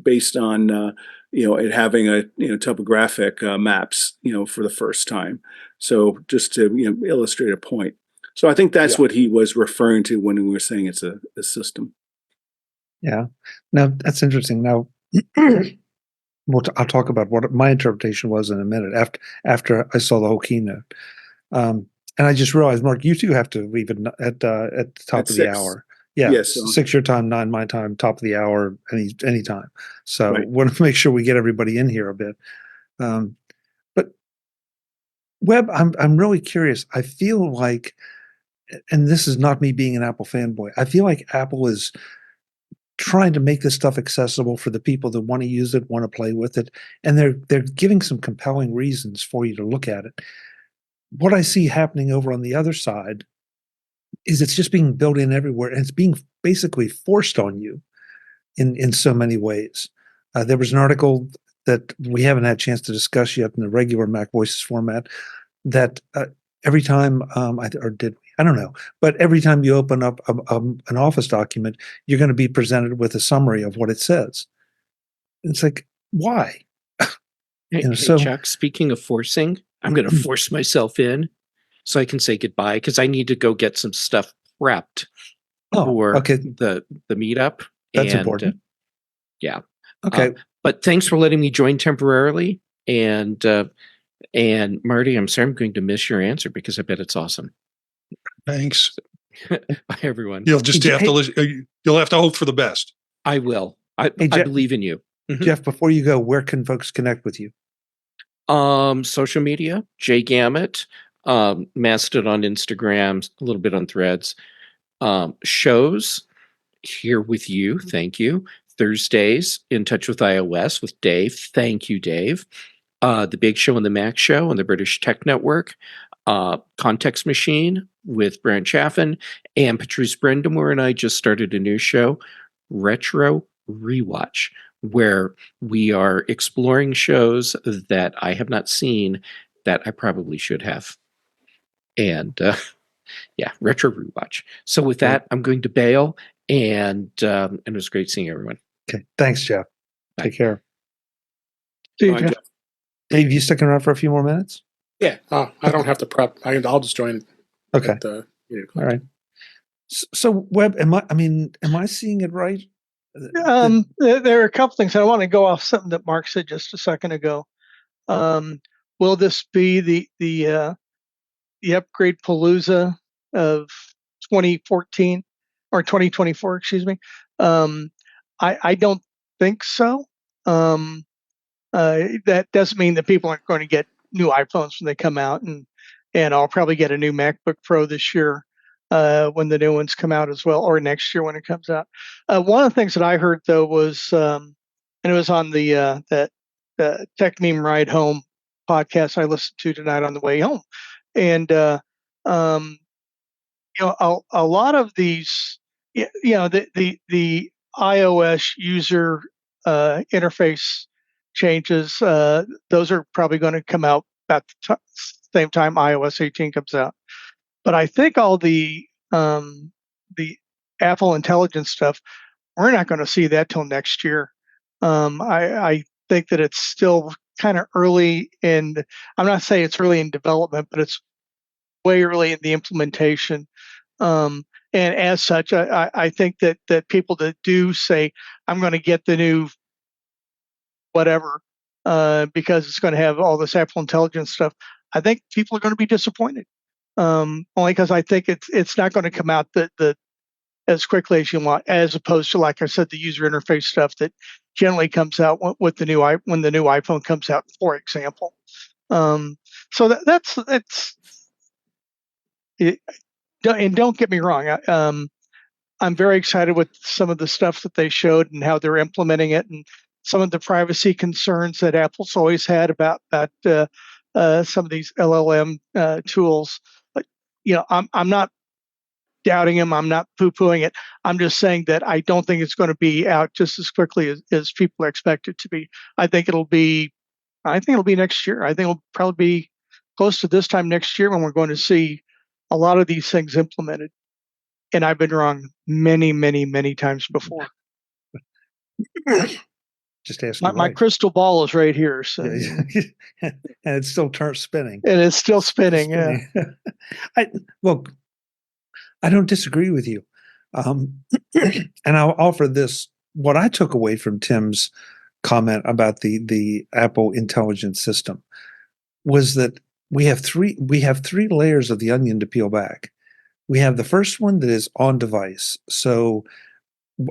based on it having a topographic maps for the first time. So just to illustrate a point. So I think that's what he was referring to when we were saying it's a system. Yeah. Now that's interesting. Now I'll talk about what my interpretation was in a minute after I saw the whole keynote. And I just realized, Mark, you too have to leave at the top of the hour. Yeah, yes, 6 your time, 9 my time, top of the hour, any time. So want to make sure we get everybody in here a bit. But Webb, I'm really curious. I feel like, and this is not me being an Apple fanboy, I feel like Apple is trying to make this stuff accessible for the people that want to use it, want to play with it, and they're giving some compelling reasons for you to look at it. What I see happening over on the other side is it's just being built in everywhere, and it's being basically forced on you in so many ways. There was an article that we haven't had a chance to discuss yet in the regular MacVoices format that every time, I don't know, but every time you open up an Office document, you're going to be presented with a summary of what it says. It's like, why? Hey, Chuck, speaking of forcing, I'm going to force myself in so I can say goodbye, because I need to go get some stuff prepped for the meetup. That's important. Yeah. Okay. But thanks for letting me join temporarily. And Marty, I'm sorry, I'm going to miss your answer, because I bet it's awesome. Thanks. Bye, everyone. You'll just have to listen. You'll have to hope for the best. I will. I believe in you. Jeff, before you go, where can folks connect with you? Social media, Gamet, Mastodon, Instagram, a little bit on Threads. Shows here with you. Thank you. Thursdays, In Touch with iOS with Dave. Thank you, Dave. The Big Show and the Mac Show on the British Tech Network. Context Machine with Brian Chaffin, and Patrice Brendamore and I just started a new show, Retro Rewatch, where we are exploring shows that I have not seen that I probably should have. And Retro Rewatch. So with that, I'm going to bail, and it was great seeing everyone. Okay. Thanks, Jeff. Bye. Take care. See you, Jeff. Dave, you sticking around for a few more minutes? Yeah. I don't have to prep. I'll just join. Okay. All right. So Webb, am I seeing it right? There are a couple things. I want to go off something that Mark said just a second ago. Will this be the upgrade palooza of 2014 or 2024? Excuse me. I don't think so. That doesn't mean that people aren't going to get new iPhones when they come out, and I'll probably get a new MacBook Pro this year when the new ones come out as well, or next year when it comes out. One of the things that I heard though was, and it was on the Tech Meme Ride Home podcast I listened to tonight on the way home, and a lot of these, the iOS user interface changes, those are probably going to come out at the same time iOS 18 comes out. But I think all the Apple Intelligence stuff, we're not going to see that till next year. I think that it's still kind of early in. I'm not saying it's early in development, but it's way early in the implementation. And as such, I think that people that do say, I'm going to get the new whatever because it's going to have all this Apple Intelligence stuff, I think people are going to be disappointed. Only because I think it's not going to come out as quickly as you want, as opposed to, like I said, the user interface stuff that generally comes out with the new when the new iPhone comes out, for example. So that's don't get me wrong. I'm very excited with some of the stuff that they showed and how they're implementing it, and some of the privacy concerns that Apple's always had about some of these LLM tools. But I'm not doubting them. I'm not poo-pooing it. I'm just saying that I don't think it's going to be out just as quickly as people expect it to be. I think it'll be next year. I think it'll probably be close to this time next year when we're going to see a lot of these things implemented. And I've been wrong many, many, many times before. Just ask My crystal ball is right here. So. Yeah. And it's still spinning. And it's still spinning. Yeah. Look, I don't disagree with you. And I'll offer this. What I took away from Tim's comment about the Apple intelligence system was that we have three layers of the onion to peel back. We have the first one that is on device. So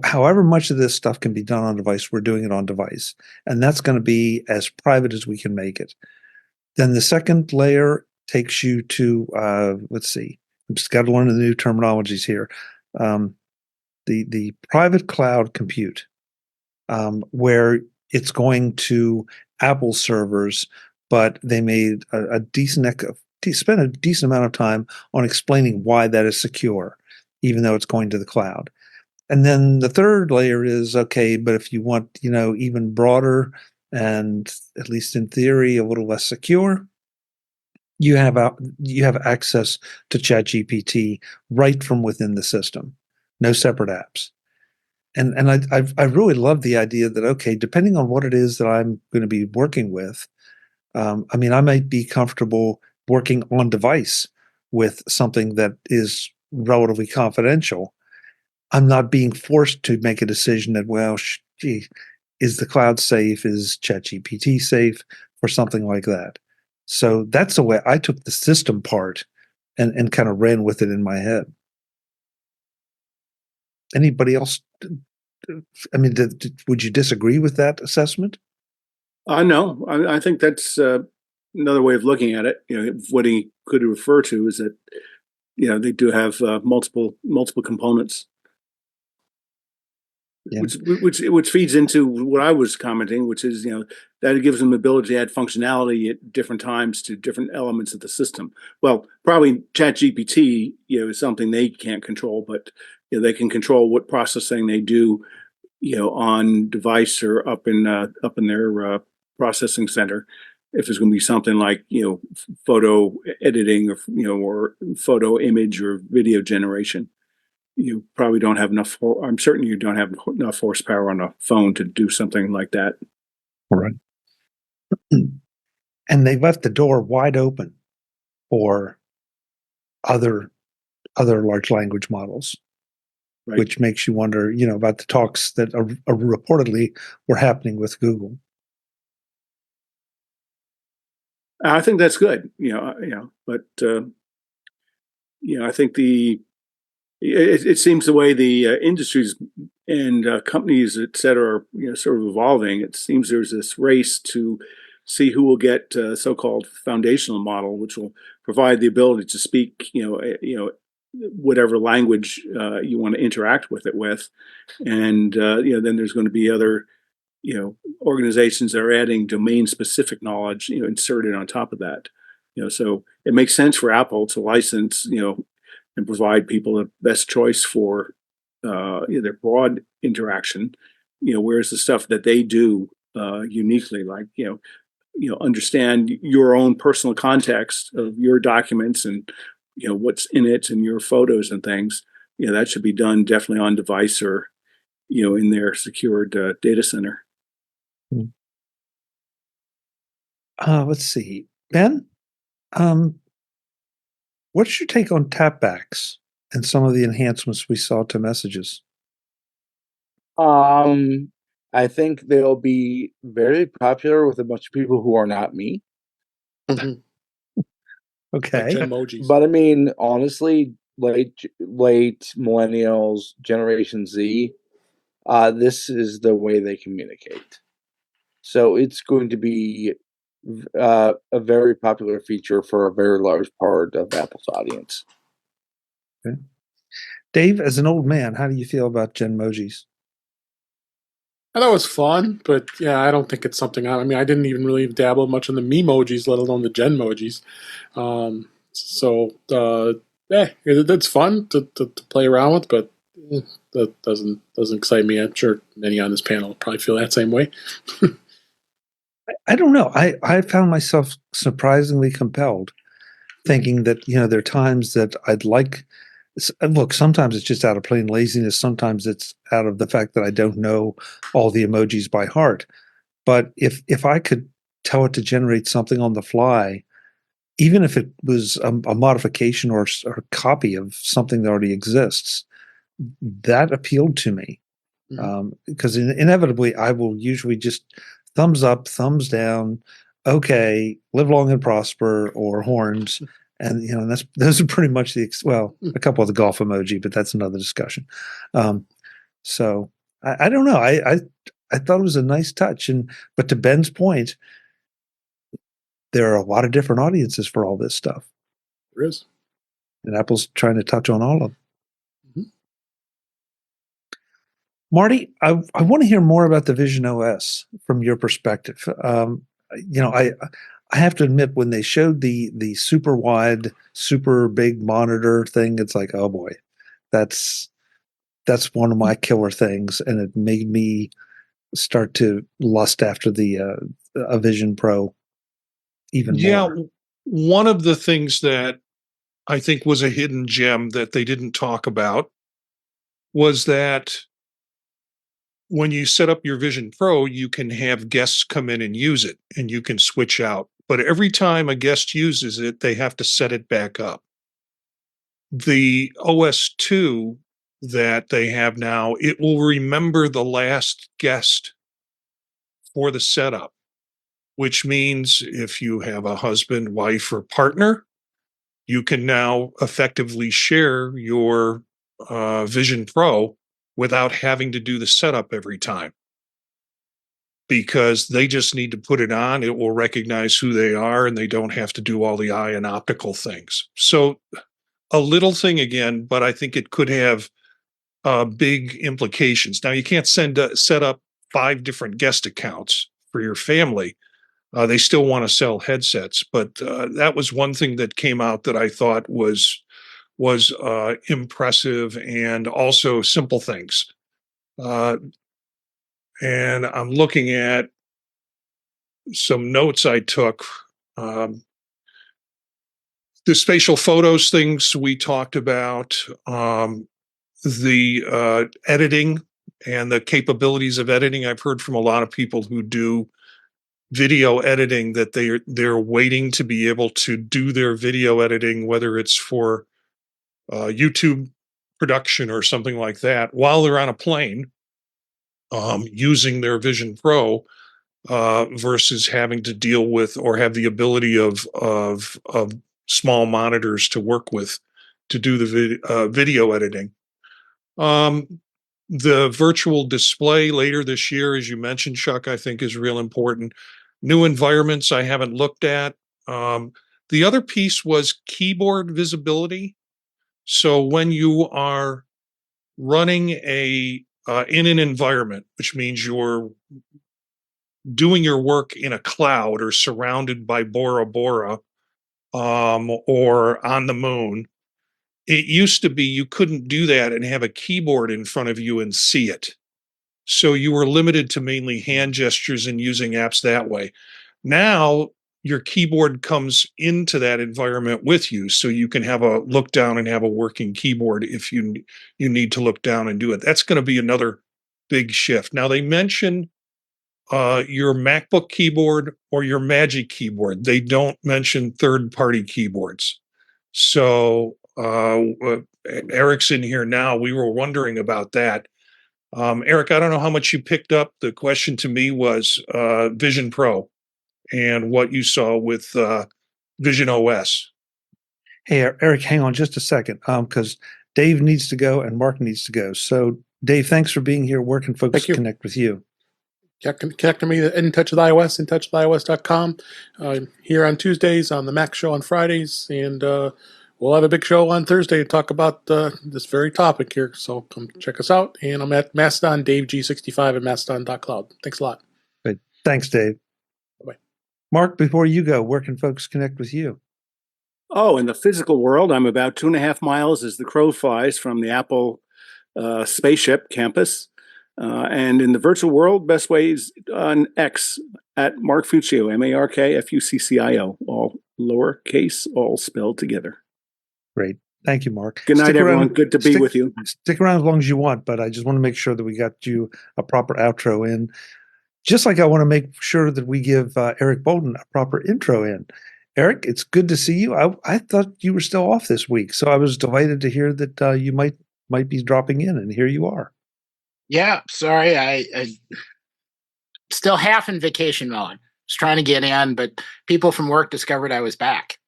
however much of this stuff can be done on device, we're doing it on device. And that's going to be as private as we can make it. Then the second layer takes you to, let's see, I've just got to learn the new terminologies here. The private cloud compute, where it's going to Apple servers, but they made spent a decent amount of time on explaining why that is secure, even though it's going to the cloud. And then the third layer is, okay, but if you want, even broader and at least in theory, a little less secure, you have access to ChatGPT right from within the system, no separate apps. And I really love the idea that, okay, depending on what it is that I'm going to be working with, I might be comfortable working on device with something that is relatively confidential. I'm not being forced to make a decision that, well, gee, is the cloud safe? Is ChatGPT safe? Or something like that. So that's the way I took the system part and kind of ran with it in my head. Anybody else? Would you disagree with that assessment? No, I think that's another way of looking at it. What he could refer to is that they do have multiple components, Yeah. which feeds into what I was commenting, which is that it gives them the ability to add functionality at different times to different elements of the system. Well, probably ChatGPT is something they can't control, but they can control what processing they do on device or up in their processing center. If it's going to be something like photo editing or photo image or video generation, you probably don't have enough. I'm certain you don't have enough horsepower on a phone to do something like that. All right. And they left the door wide open for other large language models. Right. Which makes you wonder, about the talks that are reportedly were happening with Google. I think that's good, but I think it seems the way the industries and companies, et cetera, are sort of evolving. It seems there's this race to see who will get so-called foundational model, which will provide the ability to speak, whatever language you want to interact with it with, and then there's going to be other organizations that are adding domain-specific knowledge inserted on top of that. So it makes sense for Apple to license and provide people the best choice for their broad interaction. Whereas the stuff that they do uniquely, like understand your own personal context of your documents and what's in it and your photos and things, that should be done definitely on device or in their secured data center. Let's see, Ben. What's your take on Tapbacks and some of the enhancements we saw to messages? I think they'll be very popular with a bunch of people who are not me. Okay. Like Genmojis. But honestly, late millennials, Generation Z, this is the way they communicate. So it's going to be a very popular feature for a very large part of Apple's audience. Okay. Dave, as an old man, how do you feel about Genmojis? I thought it was fun, but yeah, I don't think it's something. I mean, I didn't even really dabble much in the Memojis, let alone the Genmojis. It's fun to play around with, but that doesn't excite me. I'm sure many on this panel probably feel that same way. I don't know. I found myself surprisingly compelled, thinking that there are times that I'd like. Look, sometimes it's just out of plain laziness. Sometimes it's out of the fact that I don't know all the emojis by heart. But if I could tell it to generate something on the fly, even if it was a modification or a copy of something that already exists, that appealed to me. Because inevitably I will usually just thumbs up, thumbs down, okay, live long and prosper, or horns. And those are pretty much a couple of the golf emoji, but that's another discussion. So I don't know. I thought it was a nice touch, but to Ben's point, there are a lot of different audiences for all this stuff. There is, and Apple's trying to touch on all of them. Marty, I want to hear more about the Vision OS from your perspective. I have to admit, when they showed the super wide, super big monitor thing, it's like, oh boy, that's one of my killer things, and it made me start to lust after a Vision Pro even more. Yeah, one of the things that I think was a hidden gem that they didn't talk about was that when you set up your Vision Pro, you can have guests come in and use it, and you can switch out. But every time a guest uses it, they have to set it back up. The OS 2 that they have now, it will remember the last guest for the setup, which means if you have a husband, wife, or partner, you can now effectively share your Vision Pro without having to do the setup every time, because they just need to put it on. It will recognize who they are, and they don't have to do all the eye and optical things. So a little thing again, but I think it could have big implications. Now, you can't set up 5 different guest accounts for your family. They still want to sell headsets, but that was one thing that came out that I thought was impressive, and also simple things. And I'm looking at some notes I took. The spatial photos things we talked about, the editing and the capabilities of editing. I've heard from a lot of people who do video editing that they're waiting to be able to do their video editing, whether it's for YouTube production or something like that, while they're on a plane, using their Vision Pro, versus having to deal with or have the ability of small monitors to work with to do the video editing. The virtual display later this year, as you mentioned, Chuck, I think is real important. New environments I haven't looked at. The other piece was keyboard visibility. So when you are running in an environment, which means you're doing your work in a cloud or surrounded by Bora Bora, or on the moon, it used to be you couldn't do that and have a keyboard in front of you and see it. So you were limited to mainly hand gestures and using apps that way. Now your keyboard comes into that environment with you, so you can have a look down and have a working keyboard if you need to look down and do it. That's going to be another big shift. Now they mention your MacBook keyboard or your Magic keyboard. They don't mention third-party keyboards. So Eric's in here now. We were wondering about that. Eric, I don't know how much you picked up. The question to me was Vision Pro and what you saw with Vision OS. Hey, Eric, hang on just a second, because Dave needs to go and Mark needs to go. So, Dave, thanks for being here. Where can folks connect with you? Connect to me at In Touch with iOS, intouchwithios.com. Here on Tuesdays, on the Mac Show on Fridays, and we'll have a big show on Thursday to talk about this very topic here. So come check us out. And I'm at Mastodon, DaveG65 at Mastodon.cloud. Thanks a lot. Great. Thanks, Dave. Bye-bye. Mark, before you go, where can folks connect with you? Oh, in the physical world, I'm about 2.5 miles as the crow flies from the Apple spaceship campus. And in the virtual world, best ways on X at Mark Fuccio, MarkFuccio, all lowercase, all spelled together. Great. Thank you, Mark. Good night, Stick everyone. around- Good to be with you. Stick around as long as you want, but I just want to make sure that we got you a proper outro in. Just like I want to make sure that we give Eric Bolden a proper intro in. Eric, it's good to see you. I thought you were still off this week, so I was delighted to hear that you might be dropping in, and here you are. Yeah, sorry, I still half in vacation mode. Was trying to get in, but people from work discovered I was back.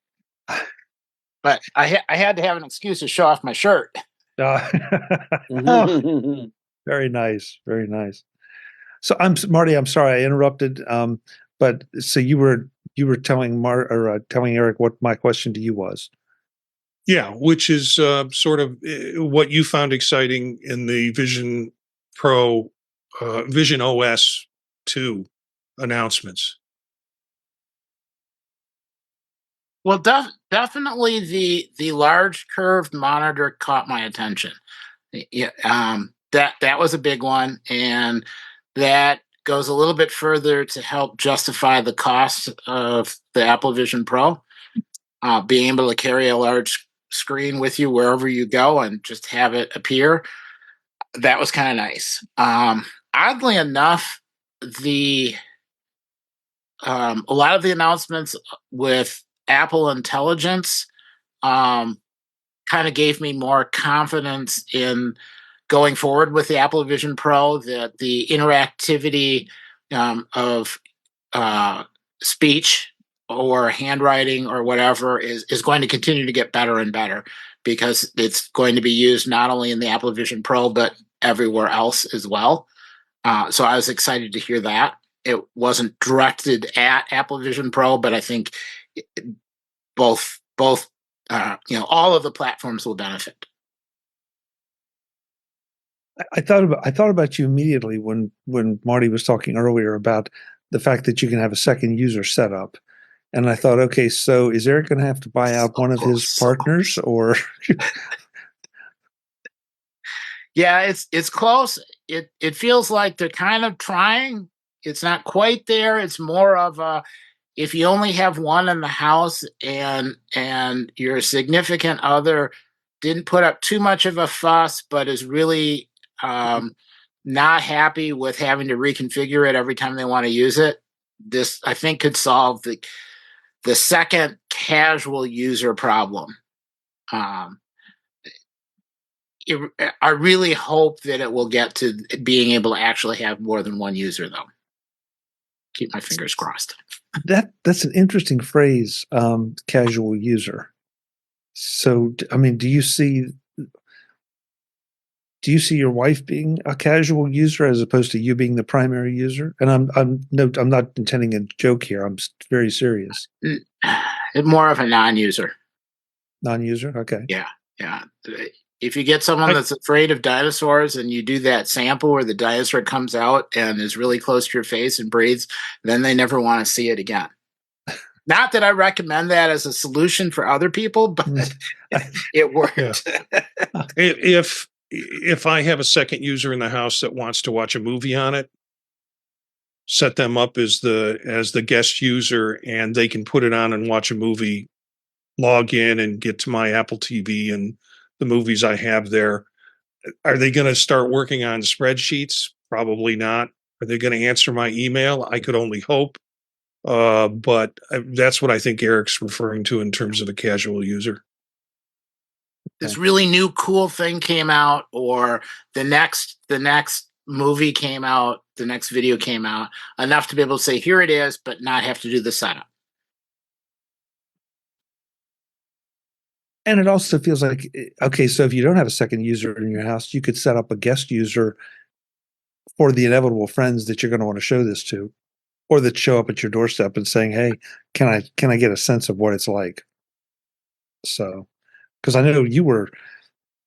But I had to have an excuse to show off my shirt. Very nice, very nice. So Marty. I'm sorry I interrupted. But so you were telling telling Eric what my question to you was. Yeah, which is sort of what you found exciting in the Vision Pro, Vision OS 2 announcements. Well, definitely the large curved monitor caught my attention. Yeah, that was a big one, and that goes a little bit further to help justify the cost of the Apple Vision Pro. Being able to carry a large screen with you wherever you go and just have it appear, that was kind of nice. Oddly enough, a lot of the announcements with Apple Intelligence kind of gave me more confidence in going forward with the Apple Vision Pro, that the interactivity of speech or handwriting or whatever is going to continue to get better and better, because it's going to be used not only in the Apple Vision Pro, but everywhere else as well. So I was excited to hear that. It wasn't directed at Apple Vision Pro, but I think both all of the platforms will benefit. I thought about you immediately when Marty was talking earlier about the fact that you can have a second user set up. And I thought, okay, so is Eric going to have to buy out one of his partners, or? Yeah, it's close. It feels like they're kind of trying. It's not quite there. It's more of a, if you only have one in the house and your significant other didn't put up too much of a fuss, but is really not happy with having to reconfigure it every time they want to use it, this, I think, could solve the second casual user problem. I really hope that it will get to being able to actually have more than one user, though. Keep my fingers crossed. That's an interesting phrase, casual user. So, I mean, do you see your wife being a casual user as opposed to you being the primary user? And I'm not intending a joke here. I'm very serious. More of a non-user. Non-user? Okay. Yeah. If you get someone that's afraid of dinosaurs and you do that sample where the dinosaur comes out and is really close to your face and breathes, then they never want to see it again. Not that I recommend that as a solution for other people, but it worked. Yeah. If I have a second user in the house that wants to watch a movie on it, set them up as the guest user, and they can put it on and watch a movie, log in and get to my Apple TV and the movies I have there. Are they going to start working on spreadsheets? Probably not. Are they going to answer my email? I could only hope. But that's what I think Eric's referring to in terms of a casual user. This really new cool thing came out, or the next movie came out, the next video came out, enough to be able to say, here it is, but not have to do the setup. And it also feels like, okay, so if you don't have a second user in your house, you could set up a guest user for the inevitable friends that you're going to want to show this to, or that show up at your doorstep and saying, hey, can I get a sense of what it's like? So Because I know you were,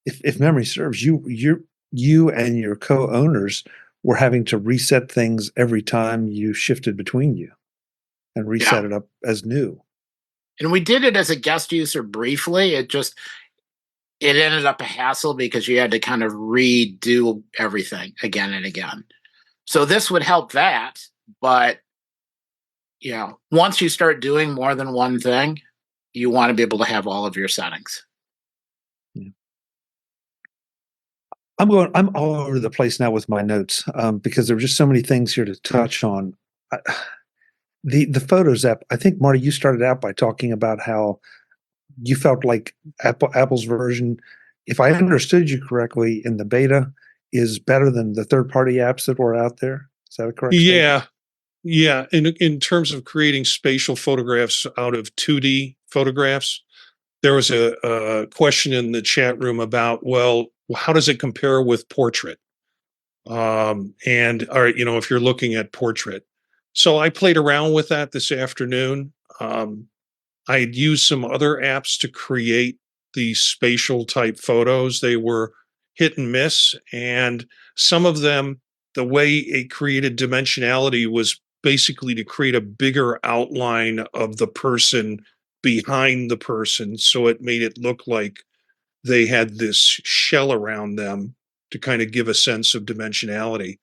if memory serves, you and your co-owners were having to reset things every time you shifted between you and reset it up as new. And we did it as a guest user briefly. It ended up a hassle because you had to kind of redo everything again and again. So this would help that, but once you start doing more than one thing, you want to be able to have all of your settings. Yeah. I'm all over the place now with my notes because there were just so many things here to touch on. The Photos app, I think, Marty, you started out by talking about how you felt like Apple's version, if I understood you correctly, in the beta is better than the third-party apps that were out there. Is that a correct statement? Yeah. In terms of creating spatial photographs out of 2D photographs, there was a question in the chat room about, well, how does it compare with portrait? If you're looking at portrait. So I played around with that this afternoon. I had used some other apps to create these spatial type photos. They were hit and miss. And some of them, the way it created dimensionality was basically to create a bigger outline of the person behind the person. So it made it look like they had this shell around them to kind of give a sense of dimensionality.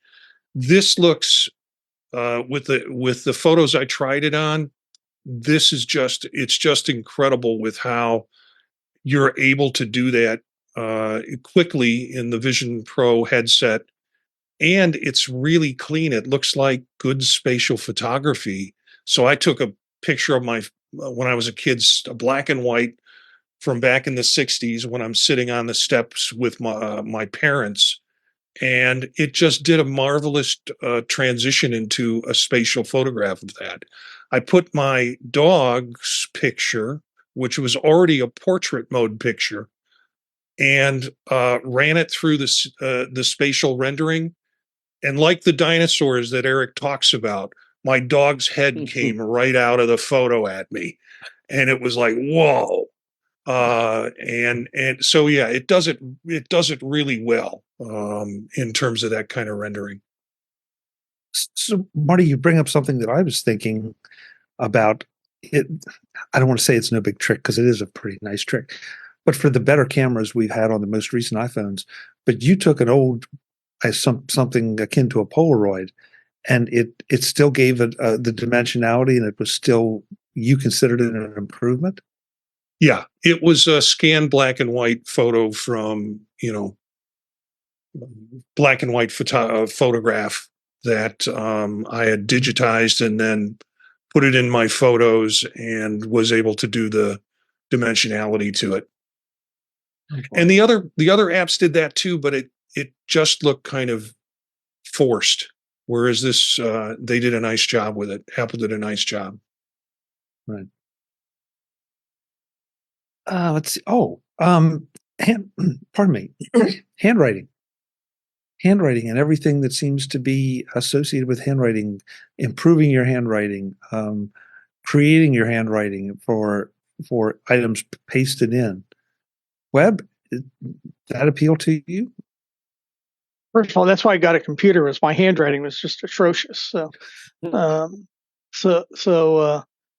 This looks, with the photos I tried it on, it's just incredible with how you're able to do that quickly in the Vision Pro headset. And it's really clean. It looks like good spatial photography. So I took a picture of when I was a kid, a black and white from back in the 60s when I'm sitting on the steps with my parents. And it just did a marvelous transition into a spatial photograph of that. I put my dog's picture, which was already a portrait mode picture, and ran it through the spatial rendering. And like the dinosaurs that Eric talks about, my dog's head came right out of the photo at me. And it was like, whoa. And so, yeah, it does it really well in terms of that kind of rendering. So, Marty, you bring up something that I was thinking about. It, I don't want to say it's no big trick because it is a pretty nice trick, but for the better cameras we've had on the most recent iPhones, but you took an old, something akin to a Polaroid, and it still gave it the dimensionality, and it was still, you considered it an improvement? Yeah, it was a scanned black and white photo from, black and white photograph that I had digitized and then put it in my photos and was able to do the dimensionality to it. Okay. And the other apps did that too, but it just looked kind of forced. Whereas this, they did a nice job with it. Apple did a nice job. Right. Let's see. Pardon me. Handwriting and everything that seems to be associated with handwriting, improving your handwriting, creating your handwriting for items pasted in. Web, did that appeal to you? First of all, that's why I got a computer, was my handwriting was just atrocious. So, now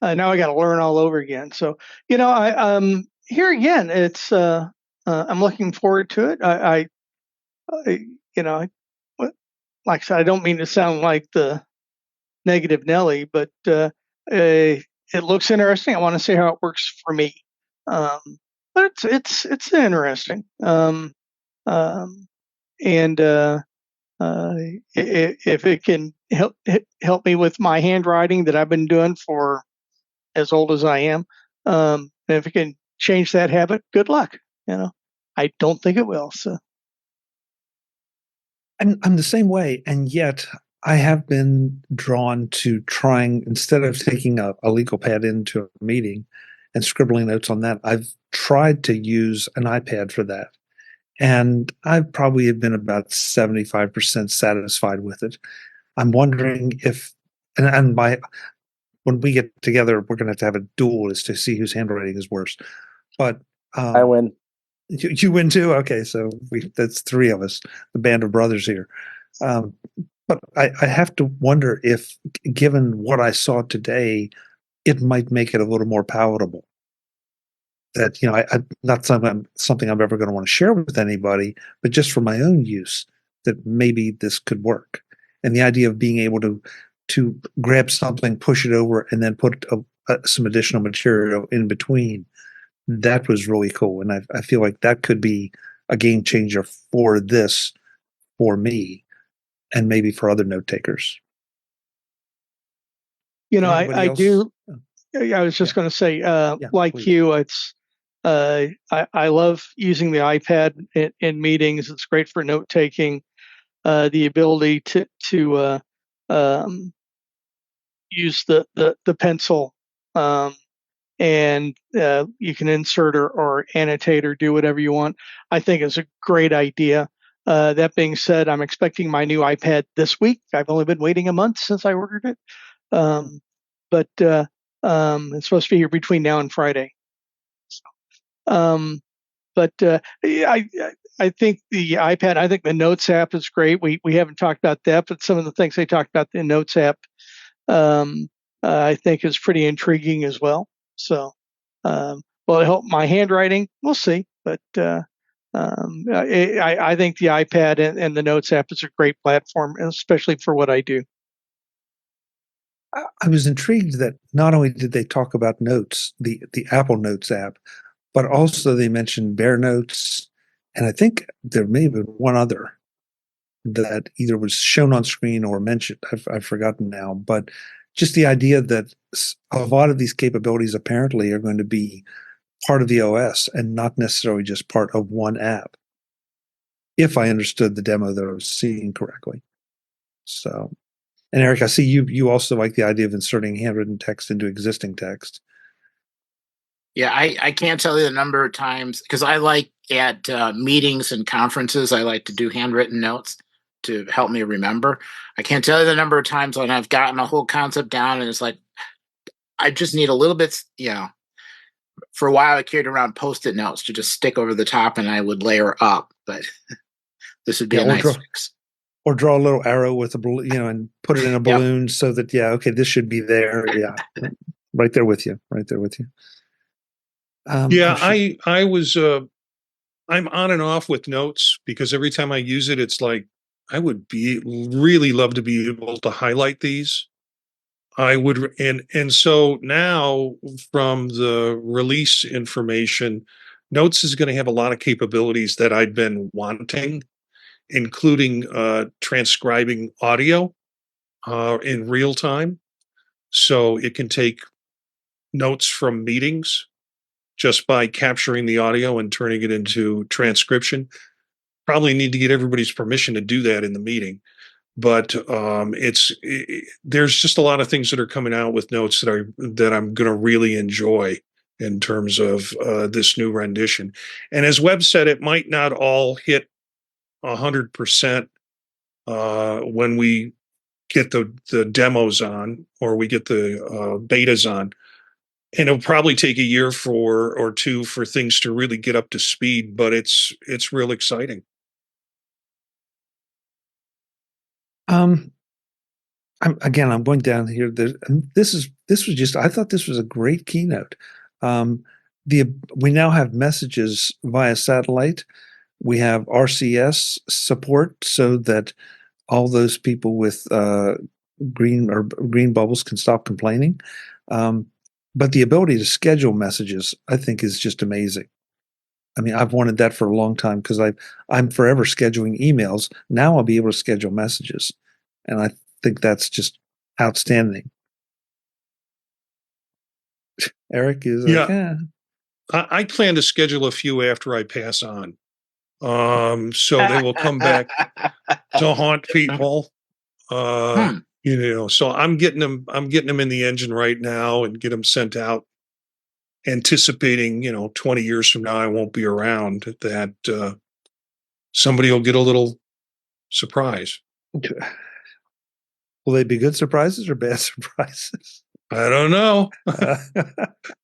I got to learn all over again. So, here again, it's I'm looking forward to it. Like I said, I don't mean to sound like the negative Nelly, but it looks interesting. I want to see how it works for me. But it's interesting. If it can help me with my handwriting that I've been doing for as old as I am, if it can change that habit, good luck. I don't think it will. So I'm the same way, and yet I have been drawn to trying, instead of taking a legal pad into a meeting and scribbling notes on that, I've tried to use an iPad for that. And I probably have been about 75% satisfied with it. I'm wondering if, when we get together, we're going to have a duel as to see whose handwriting is worse. But I win. You win too? Okay, so that's three of us, the band of brothers here. But I have to wonder if, given what I saw today, it might make it a little more palatable. That, I not something I'm ever going to want to share with anybody, but just for my own use, that maybe this could work. And the idea of being able to grab something, push it over, and then put some additional material in between, that was really cool. And I feel like that could be a game changer for this, for me, and maybe for other note takers. I do. I was just going to say, like please. you, it's I love using the iPad in meetings. It's great for note taking. The ability to use the pencil, and you can insert or annotate or do whatever you want. I think is a great idea. That being said, I'm expecting my new iPad this week. I've only been waiting a month since I ordered it, but it's supposed to be here between now and Friday. I think the iPad, I think the Notes app is great. We haven't talked about that, but some of the things they talked about in the Notes app, I think is pretty intriguing as well. So, will it help my handwriting? We'll see. But I think the iPad and the Notes app is a great platform, especially for what I do. I was intrigued that not only did they talk about Notes, the Apple Notes app, but also they mentioned Bear Notes, and I think there may have been one other that either was shown on screen or mentioned. I've forgotten now, but just the idea that a lot of these capabilities apparently are going to be part of the OS and not necessarily just part of one app, if I understood the demo that I was seeing correctly. So, and Eric, I see you also like the idea of inserting handwritten text into existing text. Yeah, I can't tell you the number of times, because I like at meetings and conferences, I like to do handwritten notes to help me remember. I can't tell you the number of times when I've gotten a whole concept down and it's like, I just need a little bit, for a while I carried around Post-it notes to just stick over the top and I would layer up, but this would be a nice fix. Or draw a little arrow with and put it in a balloon so that, okay, this should be there. Yeah. Right there with you. I was I'm on and off with Notes because every time I use it, it's like I would really love to be able to highlight these. I would, and so now from the release information, Notes is going to have a lot of capabilities that I'd been wanting, including transcribing audio in real time, so it can take notes from meetings just by capturing the audio and turning it into transcription. Probably need to get everybody's permission to do that in the meeting, but there's just a lot of things that are coming out with Notes that I'm going to really enjoy in terms of this new rendition. And as Webb said, it might not all hit 100% when we get the demos on or we get the betas on. And it'll probably take a year or two for things to really get up to speed, but it's real exciting. I'm going down here. I thought this was a great keynote. We now have messages via satellite. We have RCS support so that all those people with green bubbles can stop complaining. But the ability to schedule messages, I think, is just amazing. I mean, I've wanted that for a long time because I'm forever scheduling emails. Now I'll be able to schedule messages. And I think that's just outstanding. Eric is I plan to schedule a few after I pass on. So they will come back to haunt people. So I'm getting them in the engine right now and get them sent out, anticipating, 20 years from now, I won't be around, that somebody will get a little surprise. Will they be good surprises or bad surprises? I don't know. Uh,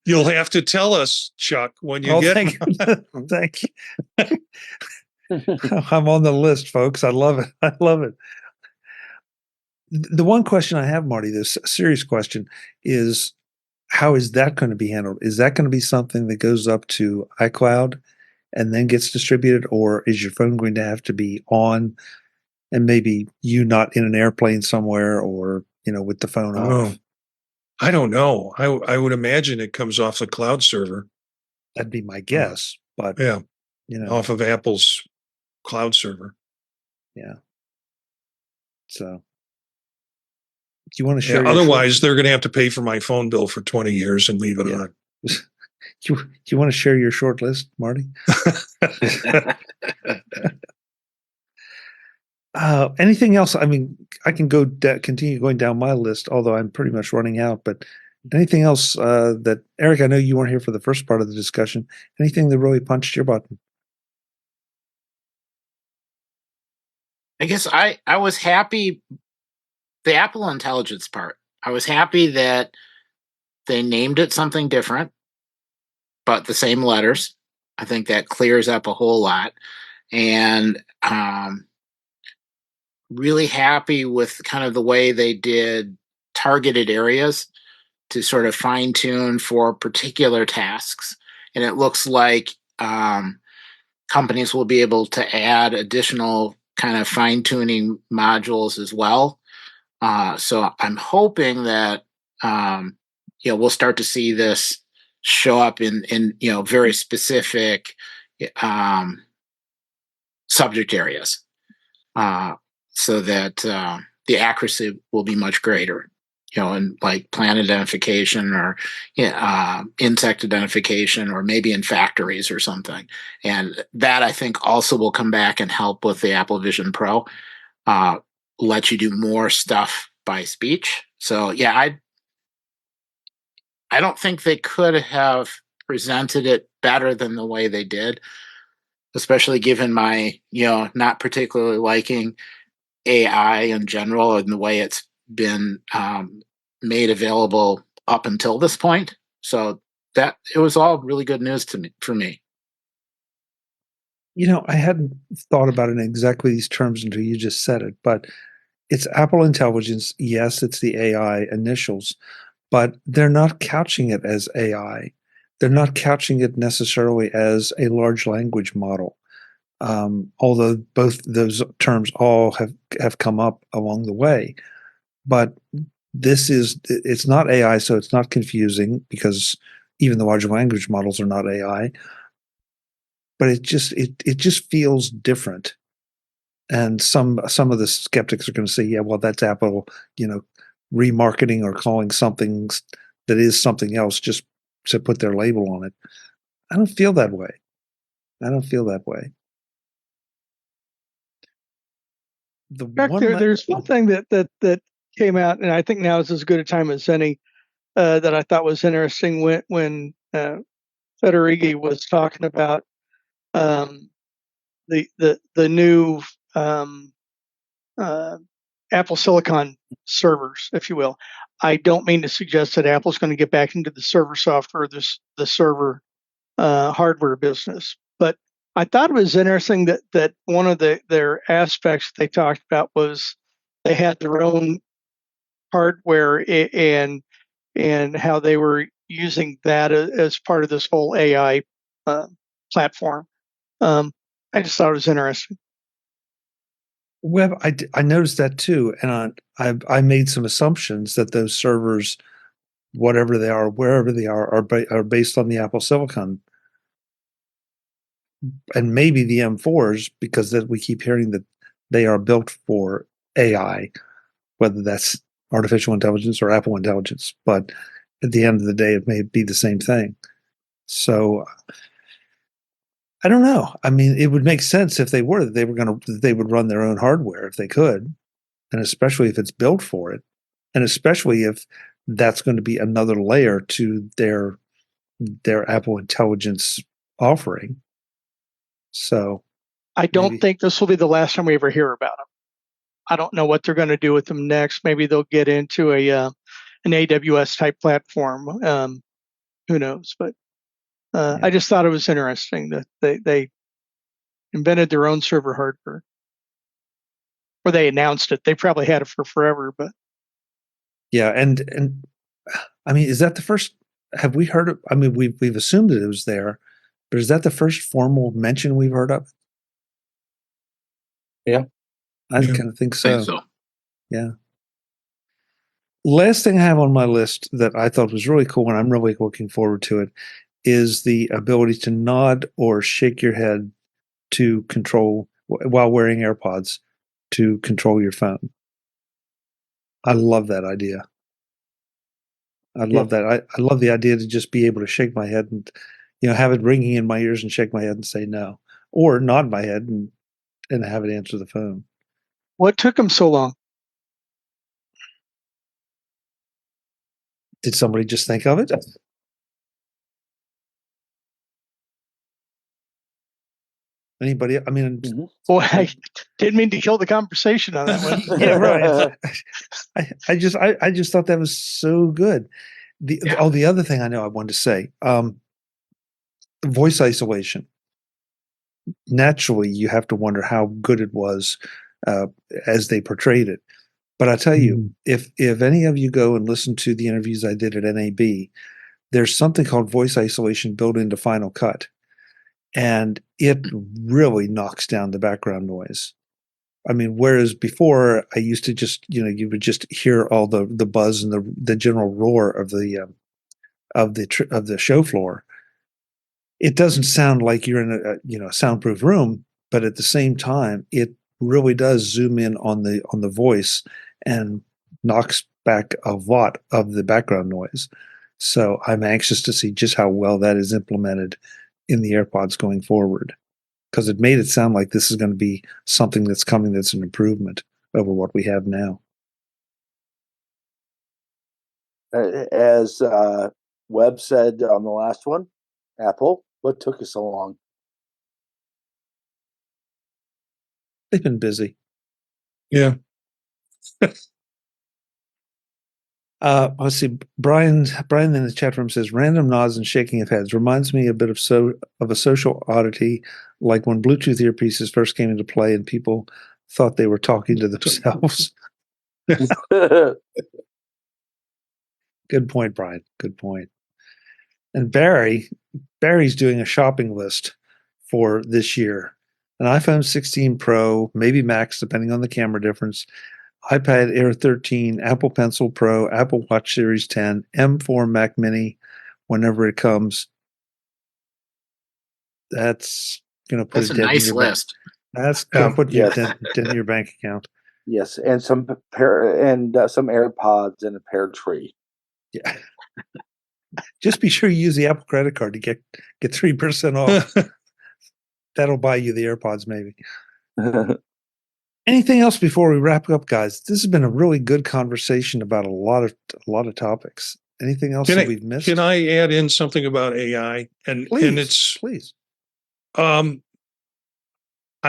You'll have to tell us, Chuck, when you oh, get. thank you. Thank you. I'm on the list, folks. I love it. I love it. The one question I have, Marty, this serious question, is how is that going to be handled? Is that going to be something that goes up to iCloud and then gets distributed, or is your phone going to have to be on and maybe you not in an airplane somewhere, or with the phone Oh, off? I don't know. I would imagine it comes off the cloud server. That'd be my guess, but Yeah, off off of Apple's cloud server. Yeah. So, do you want to share? Yeah, otherwise, they're going to have to pay for my phone bill for 20 years and leave it on. Do you want to share your short list, Marty? Anything else? I mean, I can continue going down my list, although I'm pretty much running out. But anything else that, Eric, I know you weren't here for the first part of the discussion. Anything that really punched your button? I guess I was happy, the Apple Intelligence part. I was happy that they named it something different, but the same letters. I think that clears up a whole lot. And really happy with kind of the way they did targeted areas to sort of fine tune for particular tasks. And it looks like companies will be able to add additional kind of fine tuning modules as well. So I'm hoping that we'll start to see this show up in very specific subject areas, so that the accuracy will be much greater. In like plant identification or insect identification, or maybe in factories or something. And that, I think, also will come back and help with the Apple Vision Pro, let you do more stuff by speech. So yeah, I don't think they could have presented it better than the way they did, especially given my not particularly liking AI in general and the way it's been made available up until this point. So that it was all really good news for me. I hadn't thought about it in exactly these terms until you just said it, but it's Apple Intelligence. Yes, it's the AI initials, but they're not couching it as AI. They're not couching it necessarily as a large language model. Although both those terms all have come up along the way. But it's not AI, so it's not confusing, because even the large language models are not AI. But it just feels different. And some of the skeptics are going to say, yeah, well, that's Apple, remarketing or calling something that is something else just to put their label on it. I don't feel that way. In fact, there's one thing that came out, and I think now is as good a time as any, that I thought was interesting when Federighi was talking about the new Apple Silicon servers, if you will. I don't mean to suggest that Apple's going to get back into the server software, the server hardware business, but I thought it was interesting that one of their aspects they talked about was they had their own hardware and how they were using that as part of this whole AI platform. I just thought it was interesting. Well, I noticed that too, and I made some assumptions that those servers, whatever they are, wherever they are based on the Apple Silicon, and maybe the M4s, because that we keep hearing that they are built for AI, whether that's artificial intelligence or Apple intelligence. But at the end of the day, it may be the same thing. So I don't know. I mean, it would make sense if they would run their own hardware if they could, and especially if it's built for it, and especially if that's going to be another layer to their Apple Intelligence offering. So I don't think this will be the last time we ever hear about them. I don't know what they're going to do with them next. Maybe they'll get into an AWS type platform. Who knows? But I just thought it was interesting that they invented their own server hardware, or they announced it. They probably had it for forever, but yeah, and I mean, is that the first? Have we heard of? I mean, we've assumed that it was there, but is that the first formal mention we've heard of? Yeah, I kind of think so. I think so. Yeah. Last thing I have on my list that I thought was really cool, and I'm really looking forward to it, is the ability to nod or shake your head to control while wearing AirPods to control your phone. I love that idea. I love that. I love the idea to just be able to shake my head and, have it ringing in my ears and shake my head and say no, or nod my head and have it answer the phone. what took them so long? Did somebody just think of it? Anybody? I mean, Boy, I didn't mean to kill the conversation on that one. yeah, right. I just thought that was so good. The other thing I know I wanted to say, voice isolation. Naturally, you have to wonder how good it was as they portrayed it. But I tell you, if any of you go and listen to the interviews I did at NAB, there's something called voice isolation built into Final Cut. And it really knocks down the background noise. I mean, whereas before I used to just, you would just hear all the buzz and the general roar of the show floor. It doesn't sound like you're in a soundproof room, but at the same time, it really does zoom in on the voice and knocks back a lot of the background noise. So I'm anxious to see just how well that is implemented in the AirPods going forward, because it made it sound like this is going to be something that's coming that's an improvement over what we have now. As Webb said on the last one, Apple, what took you so long? They've been busy. Yeah. Let's see. Brian in the chat room says random nods and shaking of heads reminds me a bit of a social oddity, like when Bluetooth earpieces first came into play and people thought they were talking to themselves. Good point, Brian. Good point. And Barry's doing a shopping list for this year: an iPhone 16 Pro, maybe Max, depending on the camera difference, iPad Air 13, Apple Pencil Pro, Apple Watch Series 10, M4 Mac Mini, whenever it comes. That's going to put That's a nice list. That's going to put you dent in your bank account. Yes, and some AirPods and a pear tree. Yeah. Just be sure you use the Apple credit card to get 3% off. That'll buy you the AirPods, maybe. Anything else before we wrap up, guys? This has been a really good conversation about a lot of topics. Anything else that we've missed? Can I add in something about AI? Please. I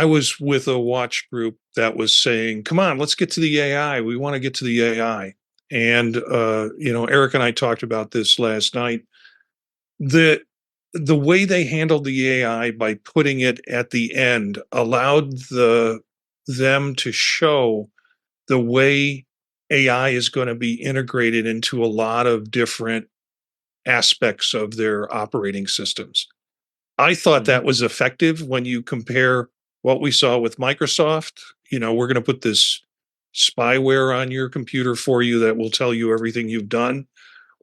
was with a watch group that was saying, "Come on, let's get to the AI. We want to get to the AI." And Eric and I talked about this last night. The way they handled the AI by putting it at the end allowed them to show the way AI is going to be integrated into a lot of different aspects of their operating systems. I thought that was effective when you compare what we saw with Microsoft. We're going to put this spyware on your computer for you that will tell you everything you've done.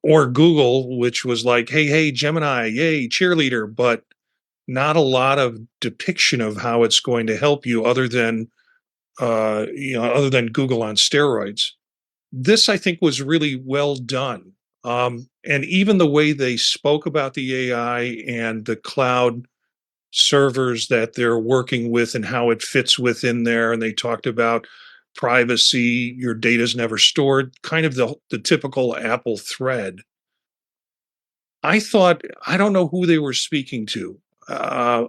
Or Google, which was like, hey, Gemini, yay, cheerleader, but not a lot of depiction of how it's going to help you other than Google on steroids. This, I think, was really well done. And even the way they spoke about the AI and the cloud servers that they're working with and how it fits within there. And they talked about privacy, your data's never stored, kind of the typical Apple thread. I thought, I don't know who they were speaking to. I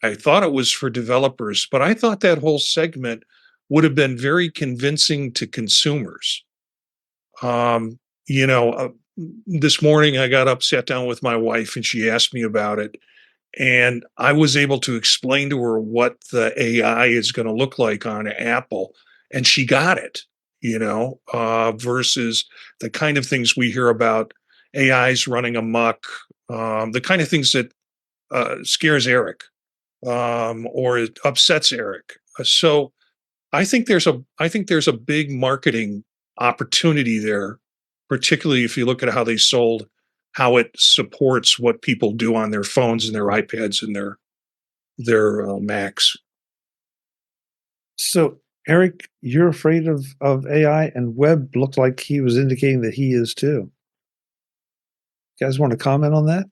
thought it was for developers, but I thought that whole segment would have been very convincing to consumers. This morning I got up, sat down with my wife, and she asked me about it. And I was able to explain to her what the AI is going to look like on Apple. And she got it, versus the kind of things we hear about AIs running amok, the kind of things that scares Eric or it upsets Eric. So I think there's a big marketing opportunity there, particularly if you look at how they sold, how it supports what people do on their phones and their iPads and their Macs. So, Eric, you're afraid of AI, and Webb looked like he was indicating that he is too. You guys want to comment on that?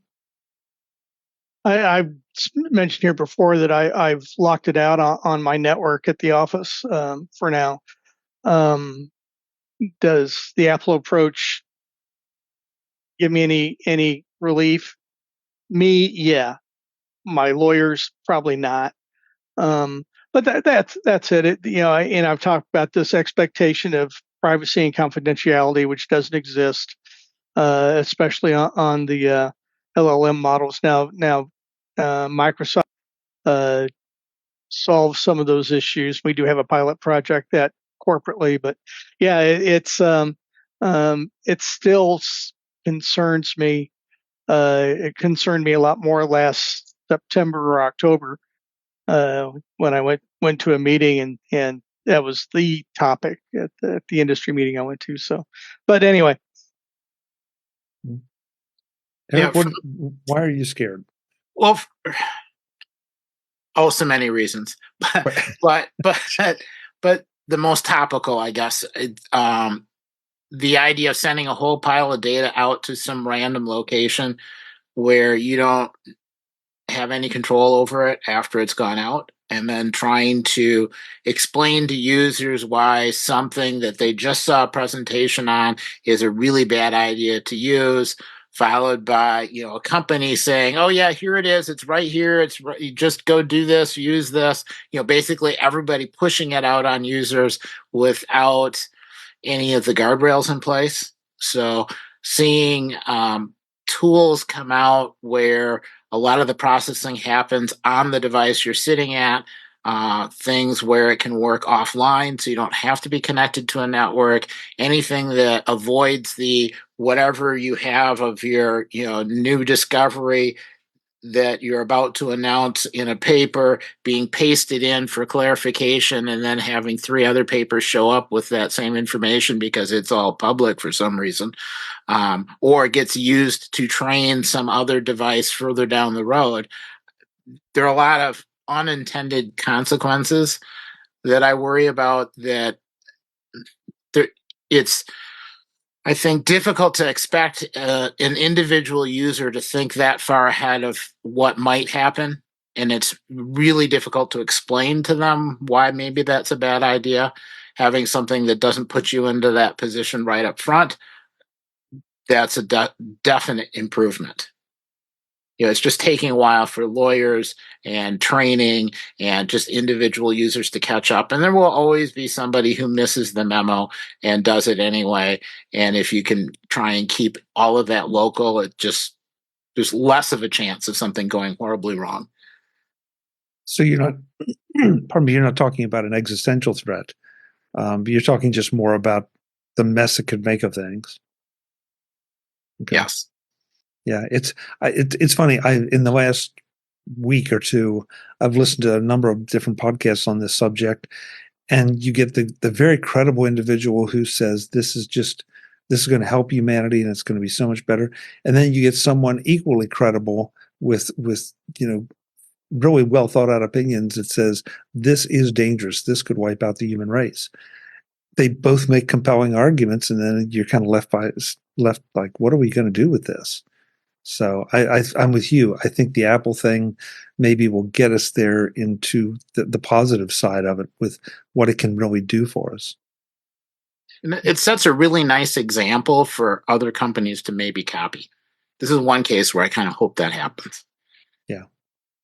I've mentioned here before that I've locked it out on my network at the office for now. Does the Apple approach give me any relief? Me, yeah. My lawyers, probably not. But that's it. And I've talked about this expectation of privacy and confidentiality, which doesn't exist, especially on the LLM models. Now, Microsoft solves some of those issues. We do have a pilot project that corporately, but yeah, it still concerns me. It concerned me a lot more last September or October when I went to a meeting and that was the topic at the industry meeting I went to. So, but anyway. Eric, why are you scared? Well, so many reasons, but the most topical, I guess, the idea of sending a whole pile of data out to some random location where you don't have any control over it after it's gone out, and then trying to explain to users why something that they just saw a presentation on is a really bad idea to use, followed by a company saying, oh yeah, here it is, it's right here, it's right, you just go do this, use this, basically everybody pushing it out on users without any of the guardrails in place. So seeing tools come out where a lot of the processing happens on the device you're sitting at, things where it can work offline so you don't have to be connected to a network, anything that avoids the whatever you have of your new discovery that you're about to announce in a paper being pasted in for clarification and then having 3 other papers show up with that same information because it's all public for some reason, or it gets used to train some other device further down the road. There are a lot of unintended consequences that I worry about, that it's, I think, difficult to expect an individual user to think that far ahead of what might happen. And it's really difficult to explain to them why maybe that's a bad idea. Having something that doesn't put you into that position right up front, that's a definite improvement. It's just taking a while for lawyers and training and just individual users to catch up. And there will always be somebody who misses the memo and does it anyway. And if you can try and keep all of that local, there's less of a chance of something going horribly wrong. So you're not, pardon me, you're not talking about an existential threat. But you're talking just more about the mess it could make of things. Okay. Yes. Yeah, it's funny. In the last week or two, I've listened to a number of different podcasts on this subject, and you get the very credible individual who says this is going to help humanity and it's going to be so much better, and then you get someone equally credible with really well thought out opinions that says this is dangerous. This could wipe out the human race. They both make compelling arguments, and then you're kind of left like, what are we going to do with this? So I'm with you. I think the Apple thing maybe will get us there into the positive side of it with what it can really do for us. And it sets a really nice example for other companies to maybe copy. This is one case where I kind of hope that happens. Yeah,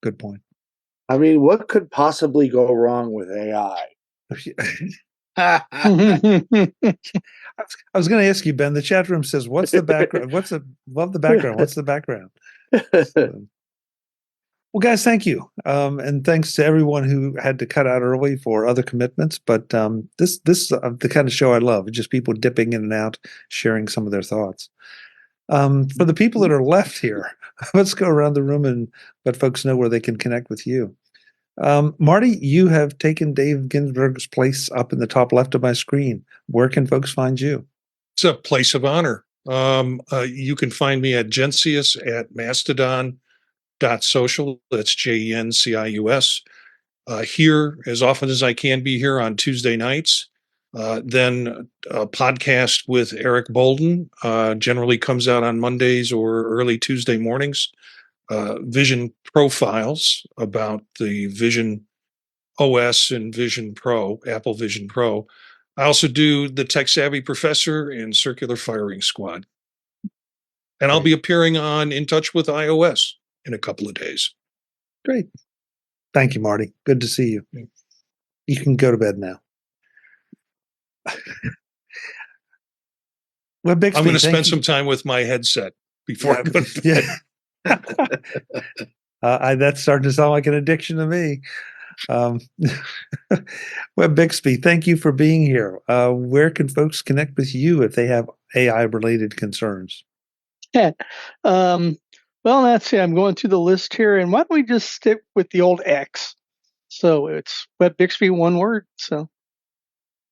good point. I mean, what could possibly go wrong with AI? I was going to ask you, Ben. The chat room says, "What's the background? Love the background? What's the background?" So, well, guys, thank you, and thanks to everyone who had to cut out early for other commitments. But this is the kind of show I love. Just people dipping in and out, sharing some of their thoughts. For the people that are left here, let's go around the room and let folks know where they can connect with you. Marty, you have taken Dave Ginsburg's place up in the top left of my screen. Where can folks find you? It's a place of honor. You can find me at Jencius at mastodon.social. That's JENCIUS. Here as often as I can be here on Tuesday nights. Then a podcast with Eric Bolden generally comes out on Mondays or early Tuesday mornings. Vision profiles about the Vision OS and Vision Pro, Apple Vision Pro. I also do the Tech Savvy Professor and Circular Firing Squad. And I'll be appearing on In Touch with iOS in a couple of days. Great. Thank you, Marty. Good to see you. You can go to bed now. Well, Bixby, I'm going to spend some time with my headset before I go to bed. That's starting to sound like an addiction to me. Well, Bixby, thank you for being here. Where can folks connect with you if they have AI-related concerns? Yeah. Well, that's it. I'm going through the list here, and why don't we just stick with the old X? So it's Web Bixby, one word. So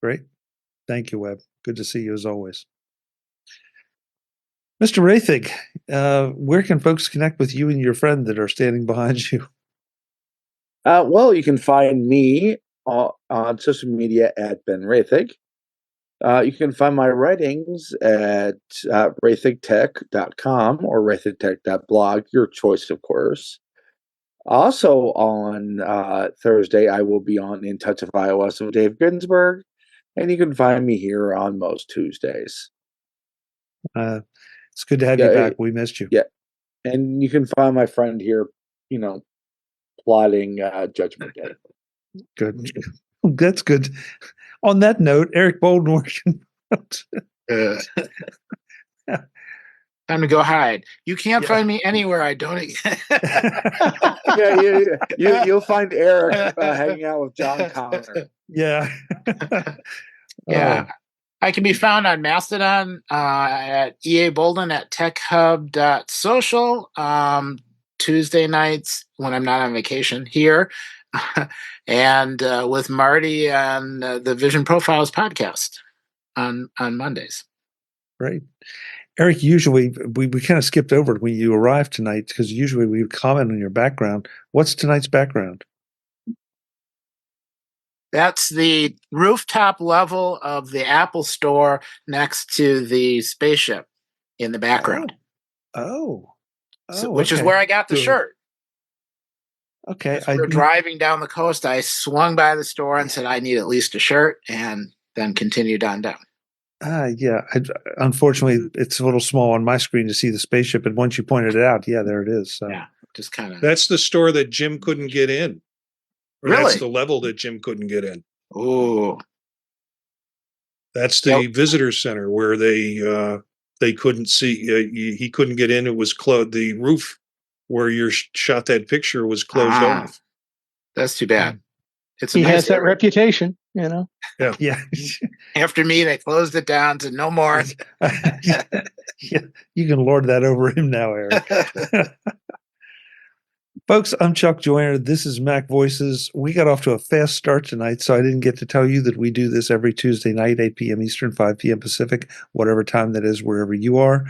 great. Thank you, Webb. Good to see you as always. Mr. Roethig, where can folks connect with you and your friend that are standing behind you? Well, you can find me on social media at Ben Roethig. You can find my writings at roethigtech.com or roethigtech.blog, your choice, of course. Also on Thursday, I will be on In Touch with iOS with Dave Ginsburg, and you can find me here on most Tuesdays. It's good to have you back. We missed you. Yeah, and you can find my friend here, plotting Judgment Day. Good. That's good. On that note, Eric Bolden, where can Time to go hide. You can't find me anywhere I don't. You'll find Eric hanging out with John Connor. Yeah. Yeah. I can be found on Mastodon at EA Bolden at techhub.social Tuesday nights when I'm not on vacation here. And with Marty on the Vision Profiles podcast on Mondays. Right. Eric, usually we kind of skipped over it when you arrived tonight because usually we would comment on your background. What's tonight's background? That's the rooftop level of the Apple Store next to the spaceship in the background. Which is where I got the shirt. Okay. As we were driving down the coast, I swung by the store and said, I need at least a shirt, and then continued on down. Yeah. Unfortunately, it's a little small on my screen to see the spaceship, but once you pointed it out, yeah, there it is. So. Yeah, just kind of. That's the store that Jim couldn't get in. Really? That's the level that Jim couldn't get in. Oh. That's the visitor center where they couldn't see. He couldn't get in. It was closed. The roof where you shot that picture was closed off. That's too bad. He has that reputation, Yeah. After me, they closed it down to no more. Yeah, you can lord that over him now, Eric. Folks, I'm Chuck Joyner. This is Mac Voices. We got off to a fast start tonight, so I didn't get to tell you that we do this every Tuesday night, 8 p.m. Eastern, 5 p.m. Pacific, whatever time that is, wherever you are.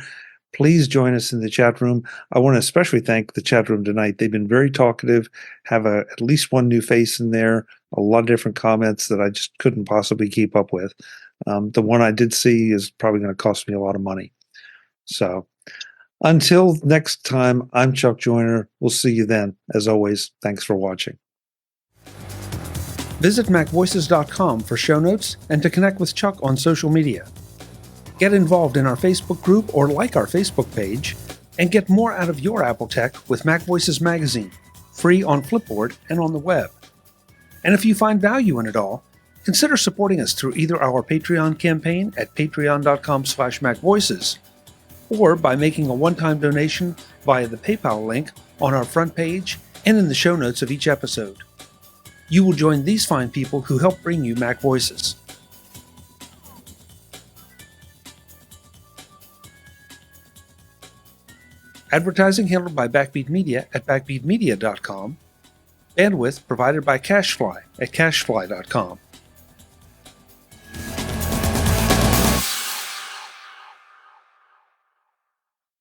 Please join us in the chat room. I want to especially thank the chat room tonight. They've been very talkative, have at least one new face in there, a lot of different comments that I just couldn't possibly keep up with. The one I did see is probably going to cost me a lot of money. So until next time, I'm Chuck Joyner. We'll see you then. As always, thanks for watching. Visit MacVoices.com for show notes and to connect with Chuck on social media. Get involved in our Facebook group or like our Facebook page, and get more out of your Apple tech with Mac Voices Magazine, free on Flipboard and on the web. And if you find value in it all, Consider supporting us through either our Patreon campaign at patreon.com/MacVoices or by making a one-time donation via the PayPal link on our front page and in the show notes of each episode. You will join these fine people who help bring you Mac Voices. Advertising handled by Backbeat Media at backbeatmedia.com. Bandwidth provided by CacheFly at cachefly.com.